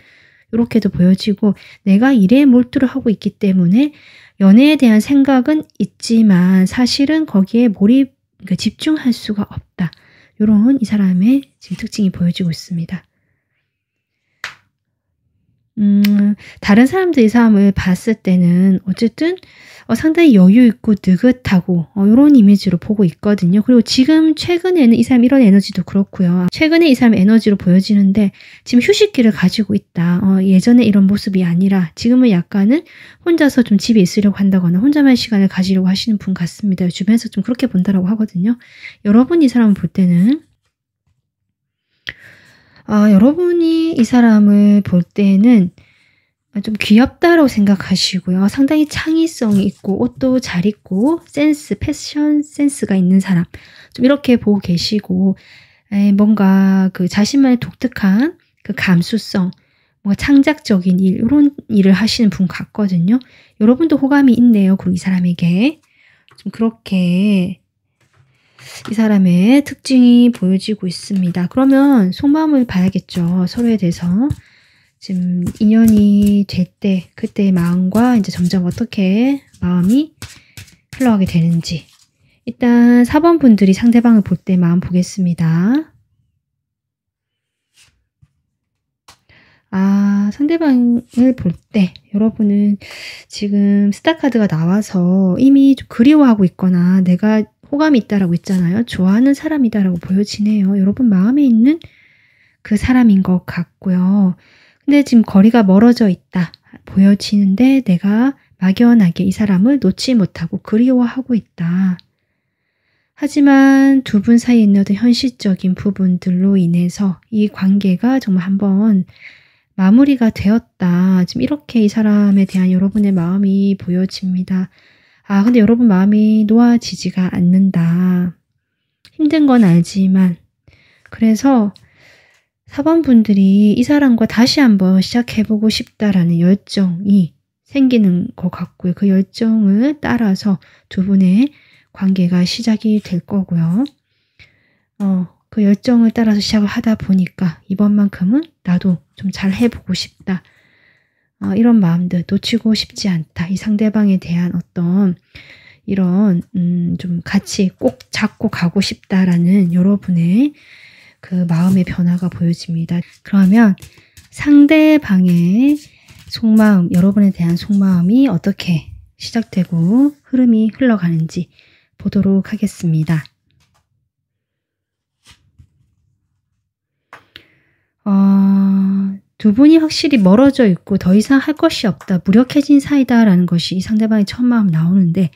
이렇게도 보여지고 내가 일에 몰두를 하고 있기 때문에 연애에 대한 생각은 있지만 사실은 거기에 그러니까 집중할 수가 없다. 이런 이 사람의 지금 특징이 보여지고 있습니다. 다른 사람들이 이 사람을 봤을 때는 어쨌든 상당히 여유 있고 느긋하고 이런 이미지로 보고 있거든요. 그리고 지금 최근에는 이 사람 이런 에너지도 그렇고요. 최근에 이 사람의 에너지로 보여지는데 지금 휴식기를 가지고 있다. 예전에 이런 모습이 아니라 지금은 약간은 혼자서 좀 집에 있으려고 한다거나 혼자만 시간을 가지려고 하시는 분 같습니다. 주변에서 좀 그렇게 본다라고 하거든요. 여러분 이 사람을 볼 때는 여러분이 이 사람을 볼 때는 좀 귀엽다라고 생각하시고요. 상당히 창의성이 있고 옷도 잘 입고 패션 센스가 있는 사람 좀 이렇게 보고 계시고 뭔가 그 자신만의 독특한 그 감수성 뭔가 창작적인 일 이런 일을 하시는 분 같거든요. 여러분도 호감이 있네요. 그리고 이 사람에게 좀 그렇게 이 사람의 특징이 보여지고 있습니다. 그러면 속마음을 봐야겠죠. 서로에 대해서. 지금 인연이 될 때 그때의 마음과 이제 점점 어떻게 마음이 흘러가게 되는지 일단 4번 분들이 상대방을 볼 때 마음 보겠습니다. 상대방을 볼 때 여러분은 지금 스타 카드가 나와서 이미 좀 그리워하고 있거나 내가 호감이 있다라고 했잖아요. 좋아하는 사람이다라고 보여지네요. 여러분 마음에 있는 그 사람인 것 같고요. 근데 지금 거리가 멀어져 있다 보여지는데 내가 막연하게 이 사람을 놓지 못하고 그리워하고 있다. 하지만 두 분 사이에 있는 어떤 현실적인 부분들로 인해서 이 관계가 정말 한번 마무리가 되었다. 지금 이렇게 이 사람에 대한 여러분의 마음이 보여집니다. 아, 근데 여러분 마음이 놓아지지가 않는다. 힘든 건 알지만. 그래서 4번 분들이 이 사람과 다시 한번 시작해보고 싶다라는 열정이 생기는 것 같고요. 그 열정을 따라서 두 분의 관계가 시작이 될 거고요. 그 열정을 따라서 시작을 하다 보니까 이번만큼은 나도 좀 잘 해보고 싶다. 이런 마음들 놓치고 싶지 않다. 이 상대방에 대한 어떤 이런 좀 같이 꼭 잡고 가고 싶다라는 여러분의 그 마음의 변화가 보여집니다. 그러면 상대방의 속마음, 여러분에 대한 속마음이 어떻게 시작되고 흐름이 흘러가는지 보도록 하겠습니다. 두 분이 확실히 멀어져 있고 더 이상 할 것이 없다. 무력해진 사이다라는 것이 이 상대방의 첫 마음 나오는데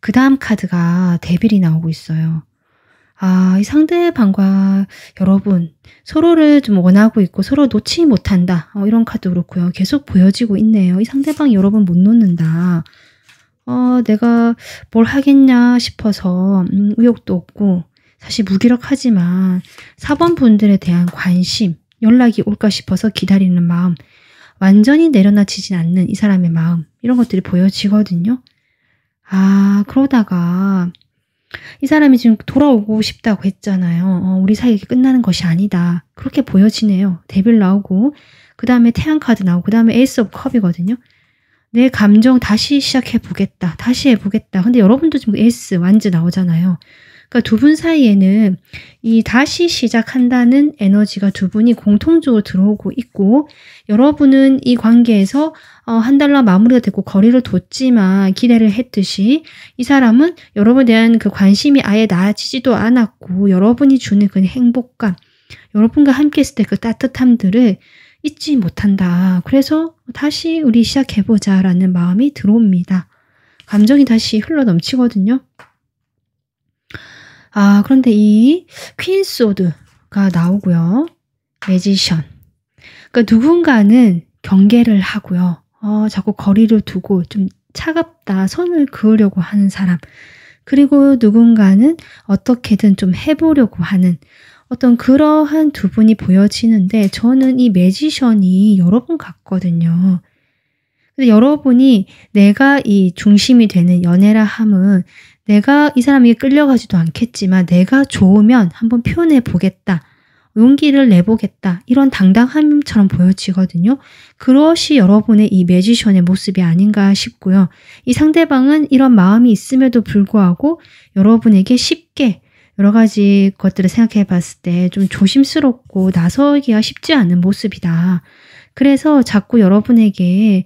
그 다음 카드가 데빌이 나오고 있어요. 이 상대방과 여러분 서로를 좀 원하고 있고 서로 놓지 못한다. 이런 카드 그렇고요. 계속 보여지고 있네요. 이 상대방이 여러분 못 놓는다. 내가 뭘 하겠냐 싶어서 의욕도 없고 사실 무기력하지만 4번 분들에 대한 관심, 연락이 올까 싶어서 기다리는 마음, 완전히 내려놓치진 않는 이 사람의 마음, 이런 것들이 보여지거든요. 그러다가 이 사람이 지금 돌아오고 싶다고 했잖아요. 우리 사이 이렇게 끝나는 것이 아니다. 그렇게 보여지네요. 데빌 나오고 그 다음에 태양 카드 나오고 그 다음에 에이스 오브 컵이거든요. 내 감정 다시 시작해보겠다. 다시 해보겠다. 근데 여러분도 지금 에이스 완즈 나오잖아요. 그러니까 두 분 사이에는 이 다시 시작한다는 에너지가 두 분이 공통적으로 들어오고 있고 여러분은 이 관계에서 한 달러 마무리가 됐고 거리를 뒀지만 기대를 했듯이 이 사람은 여러분에 대한 그 관심이 아예 나아지지도 않았고 여러분이 주는 그 행복감, 여러분과 함께 했을 때 그 따뜻함들을 잊지 못한다. 그래서 다시 우리 시작해보자 라는 마음이 들어옵니다. 감정이 다시 흘러넘치거든요. 그런데 이 퀸 소드가 나오고요. 매지션. 그러니까 누군가는 경계를 하고요. 자꾸 거리를 두고 좀 차갑다. 선을 그으려고 하는 사람. 그리고 누군가는 어떻게든 좀 해보려고 하는 어떤 그러한 두 분이 보여지는데 저는 이 매지션이 여러분 같거든요. 근데 여러분이 내가 이 중심이 되는 연애라 함은 내가 이 사람에게 끌려가지도 않겠지만 내가 좋으면 한번 표현해 보겠다. 용기를 내보겠다. 이런 당당함처럼 보여지거든요. 그것이 여러분의 이 매지션의 모습이 아닌가 싶고요. 이 상대방은 이런 마음이 있음에도 불구하고 여러분에게 쉽게 여러 가지 것들을 생각해 봤을 때 좀 조심스럽고 나서기가 쉽지 않은 모습이다. 그래서 자꾸 여러분에게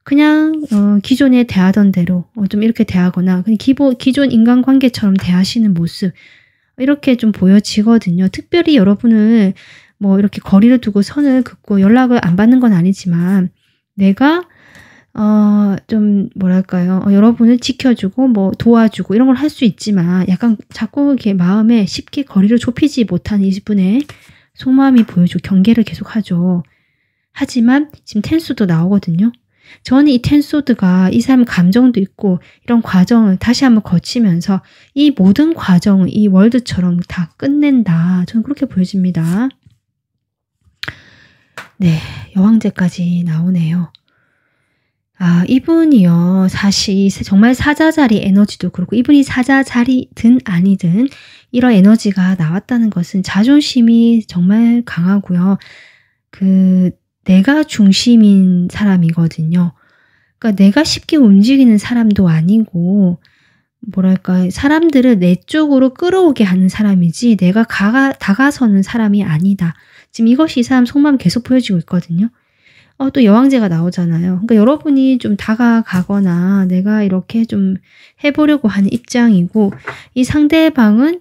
그냥 기존에 대하던 대로 좀 이렇게 대하거나 그냥 기존 인간관계처럼 대하시는 모습 이렇게 좀 보여지거든요. 특별히 여러분을 뭐 이렇게 거리를 두고 선을 긋고 연락을 안 받는 건 아니지만 내가 좀 뭐랄까요. 여러분을 지켜주고 뭐 도와주고 이런 걸 할 수 있지만 약간 자꾸 이렇게 마음에 쉽게 거리를 좁히지 못하는 이분의 속마음이 보여주고 경계를 계속하죠. 하지만 지금 텐소도 나오거든요. 저는 이 텐소드가 이 사람 감정도 있고 이런 과정을 다시 한번 거치면서 이 모든 과정을 이 월드처럼 다 끝낸다. 저는 그렇게 보여집니다. 네, 여왕제까지 나오네요. 이분이요. 사실 정말 사자자리 에너지도 그렇고 이분이 사자자리든 아니든 이런 에너지가 나왔다는 것은 자존심이 정말 강하고요. 내가 중심인 사람이거든요. 그러니까 내가 쉽게 움직이는 사람도 아니고 뭐랄까 사람들을 내 쪽으로 끌어오게 하는 사람이지 내가 다가서는 사람이 아니다. 지금 이것이 이 사람 속마음 계속 보여지고 있거든요. 또 여왕제가 나오잖아요. 그러니까 여러분이 좀 다가가거나 내가 이렇게 좀 해보려고 하는 입장이고 이 상대방은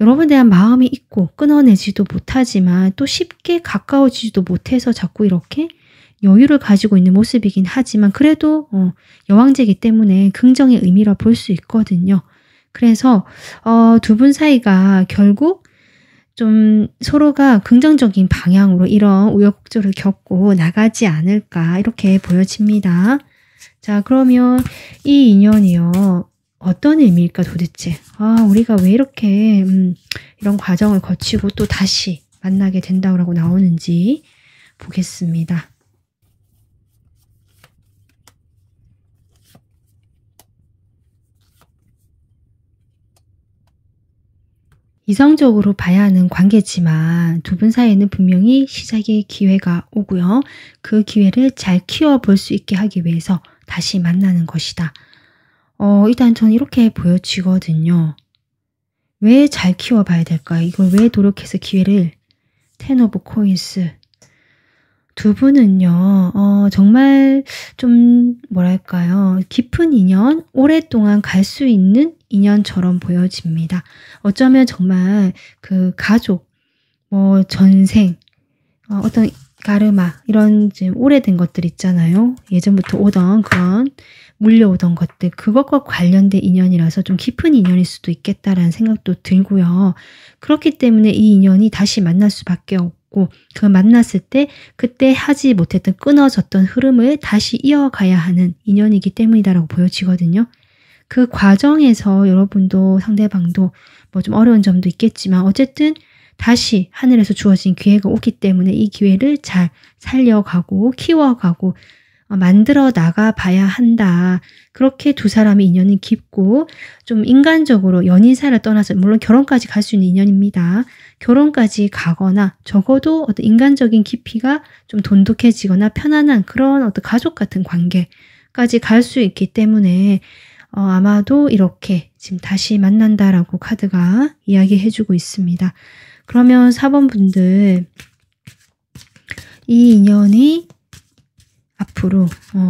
여러분에 대한 마음이 있고 끊어내지도 못하지만 또 쉽게 가까워지지도 못해서 자꾸 이렇게 여유를 가지고 있는 모습이긴 하지만 그래도 여왕제이기 때문에 긍정의 의미라 볼 수 있거든요. 그래서 두 분 사이가 결국 좀 서로가 긍정적인 방향으로 이런 우여곡절을 겪고 나가지 않을까 이렇게 보여집니다. 자, 그러면 이 인연이요. 어떤 의미일까 도대체? 우리가 왜 이렇게 이런 과정을 거치고 또 다시 만나게 된다고 나오는지 보겠습니다. 이성적으로 봐야 하는 관계지만 두 분 사이에는 분명히 시작의 기회가 오고요. 그 기회를 잘 키워볼 수 있게 하기 위해서 다시 만나는 것이다. 일단 저는 이렇게 보여지거든요. 왜 잘 키워봐야 될까요? 이걸 왜 노력해서 기회를 텐 오브 코인스 두 분은요. 정말 좀 뭐랄까요. 깊은 인연, 오랫동안 갈 수 있는 인연처럼 보여집니다. 어쩌면 정말 그 가족, 뭐 전생, 어떤 가르마 이런 좀 오래된 것들 있잖아요. 예전부터 오던 그런 물려오던 것들 그것과 관련된 인연이라서 좀 깊은 인연일 수도 있겠다라는 생각도 들고요. 그렇기 때문에 이 인연이 다시 만날 수밖에 없고 그 만났을 때 그때 하지 못했던 끊어졌던 흐름을 다시 이어가야 하는 인연이기 때문이다라고 보여지거든요. 그 과정에서 여러분도 상대방도 뭐 좀 어려운 점도 있겠지만 어쨌든 다시 하늘에서 주어진 기회가 오기 때문에 이 기회를 잘 살려가고 키워가고 만들어 나가 봐야 한다. 그렇게 두 사람의 인연은 깊고 좀 인간적으로 연인 사이를 떠나서 물론 결혼까지 갈 수 있는 인연입니다. 결혼까지 가거나 적어도 어떤 인간적인 깊이가 좀 돈독해지거나 편안한 그런 어떤 가족 같은 관계까지 갈 수 있기 때문에 아마도 이렇게 지금 다시 만난다라고 카드가 이야기해주고 있습니다. 그러면 4번 분들 이 인연이 앞으로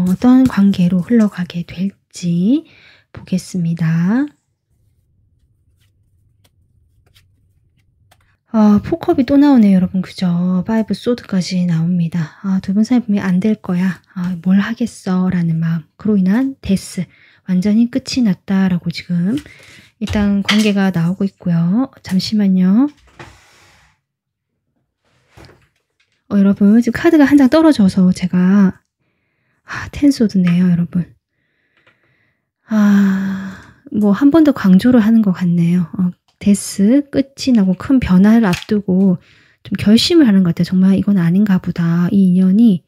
어떤 관계로 흘러가게 될지 보겠습니다. 포컵이 또 나오네요, 여러분. 그죠? 5 소드까지 나옵니다. 두 분 사이 보면 안 될 거야. 뭘 하겠어? 라는 마음. 그로 인한 데스. 완전히 끝이 났다라고 지금 일단 관계가 나오고 있고요. 잠시만요. 여러분 지금 카드가 한 장 떨어져서 제가 텐소드네요, 여러분. 뭐 한 번 더 강조를 하는 것 같네요. 데스 끝이 나고 큰 변화를 앞두고 좀 결심을 하는 것 같아요. 정말 이건 아닌가 보다. 이 인연이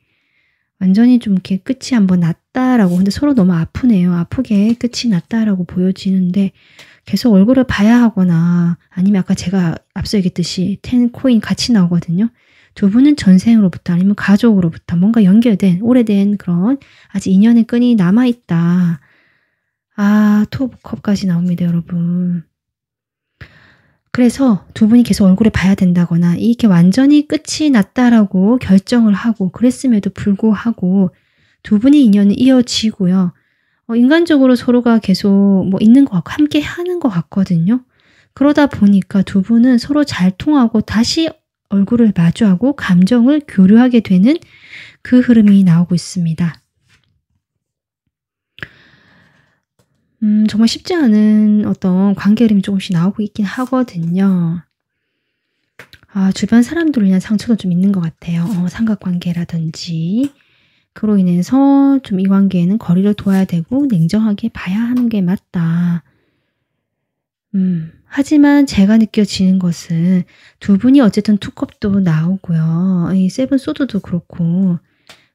완전히 좀 이렇게 끝이 한번 났다라고. 근데 서로 너무 아프네요. 아프게 끝이 났다라고 보여지는데 계속 얼굴을 봐야 하거나 아니면 아까 제가 앞서 얘기했듯이 10 코인 같이 나오거든요. 두 분은 전생으로부터 아니면 가족으로부터 뭔가 연결된 오래된 그런 아직 인연의 끈이 남아있다. 투 오브 컵까지 나옵니다, 여러분. 그래서 두 분이 계속 얼굴을 봐야 된다거나 이렇게 완전히 끝이 났다라고 결정을 하고 그랬음에도 불구하고 두 분의 인연은 이어지고요. 인간적으로 서로가 계속 뭐 있는 것 같고 함께 하는 것 같거든요. 그러다 보니까 두 분은 서로 잘 통하고 다시 얼굴을 마주하고 감정을 교류하게 되는 그 흐름이 나오고 있습니다. 정말 쉽지 않은 어떤 관계 흐름이 조금씩 나오고 있긴 하거든요. 주변 사람들로 인한 상처도 좀 있는 것 같아요. 삼각관계라든지. 그로 인해서 좀 이 관계에는 거리를 둬야 되고 냉정하게 봐야 하는 게 맞다. 하지만 제가 느껴지는 것은 두 분이 어쨌든 투컵도 나오고요. 이 세븐 소드도 그렇고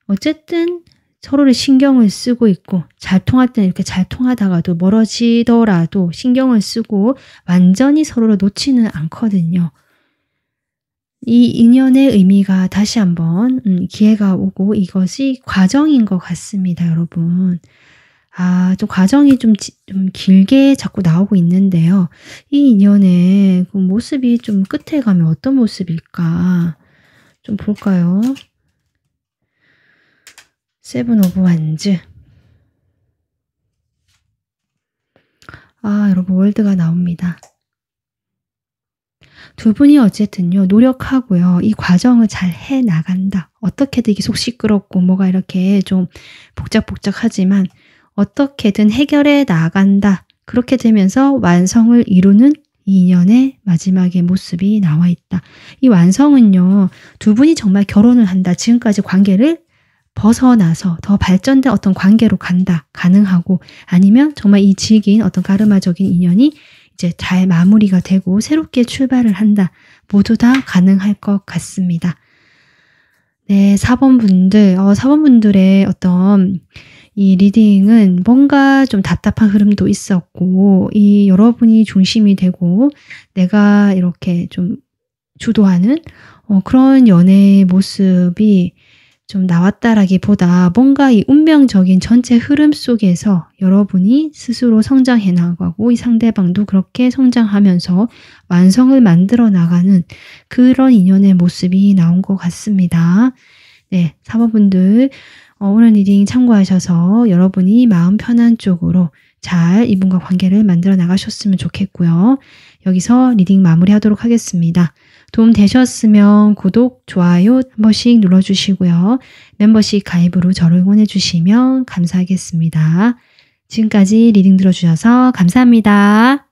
어쨌든 서로를 신경을 쓰고 있고 잘 통할 때는 이렇게 잘 통하다가도 멀어지더라도 신경을 쓰고 완전히 서로를 놓지는 않거든요. 이 인연의 의미가 다시 한번 기회가 오고 이것이 과정인 것 같습니다, 여러분. 좀 과정이 좀 길게 자꾸 나오고 있는데요. 이 인연의 그 모습이 좀 끝에 가면 어떤 모습일까? 좀 볼까요? 세븐 오브 완즈. 여러분 월드가 나옵니다. 두 분이 어쨌든요 노력하고요. 이 과정을 잘 해나간다. 어떻게든 이게 속 시끄럽고 뭐가 이렇게 좀 복잡하지만 어떻게든 해결해 나간다. 그렇게 되면서 완성을 이루는 이 인연의 마지막의 모습이 나와 있다. 이 완성은요, 두 분이 정말 결혼을 한다. 지금까지 관계를 벗어나서 더 발전된 어떤 관계로 간다. 가능하고, 아니면 정말 이 질긴 어떤 가르마적인 인연이 이제 잘 마무리가 되고 새롭게 출발을 한다. 모두 다 가능할 것 같습니다. 네, 4번분들의 어떤 이 리딩은 뭔가 좀 답답한 흐름도 있었고, 이 여러분이 중심이 되고 내가 이렇게 좀 주도하는 그런 연애의 모습이 좀 나왔다라기보다 뭔가 이 운명적인 전체 흐름 속에서 여러분이 스스로 성장해 나가고 이 상대방도 그렇게 성장하면서 완성을 만들어 나가는 그런 인연의 모습이 나온 것 같습니다. 네, 4번분들 오늘 리딩 참고하셔서 여러분이 마음 편한 쪽으로 잘 이분과 관계를 만들어 나가셨으면 좋겠고요. 여기서 리딩 마무리하도록 하겠습니다. 도움 되셨으면 구독, 좋아요 한 번씩 눌러주시고요. 멤버십 가입으로 저를 응원해 주시면 감사하겠습니다. 지금까지 리딩 들어주셔서 감사합니다.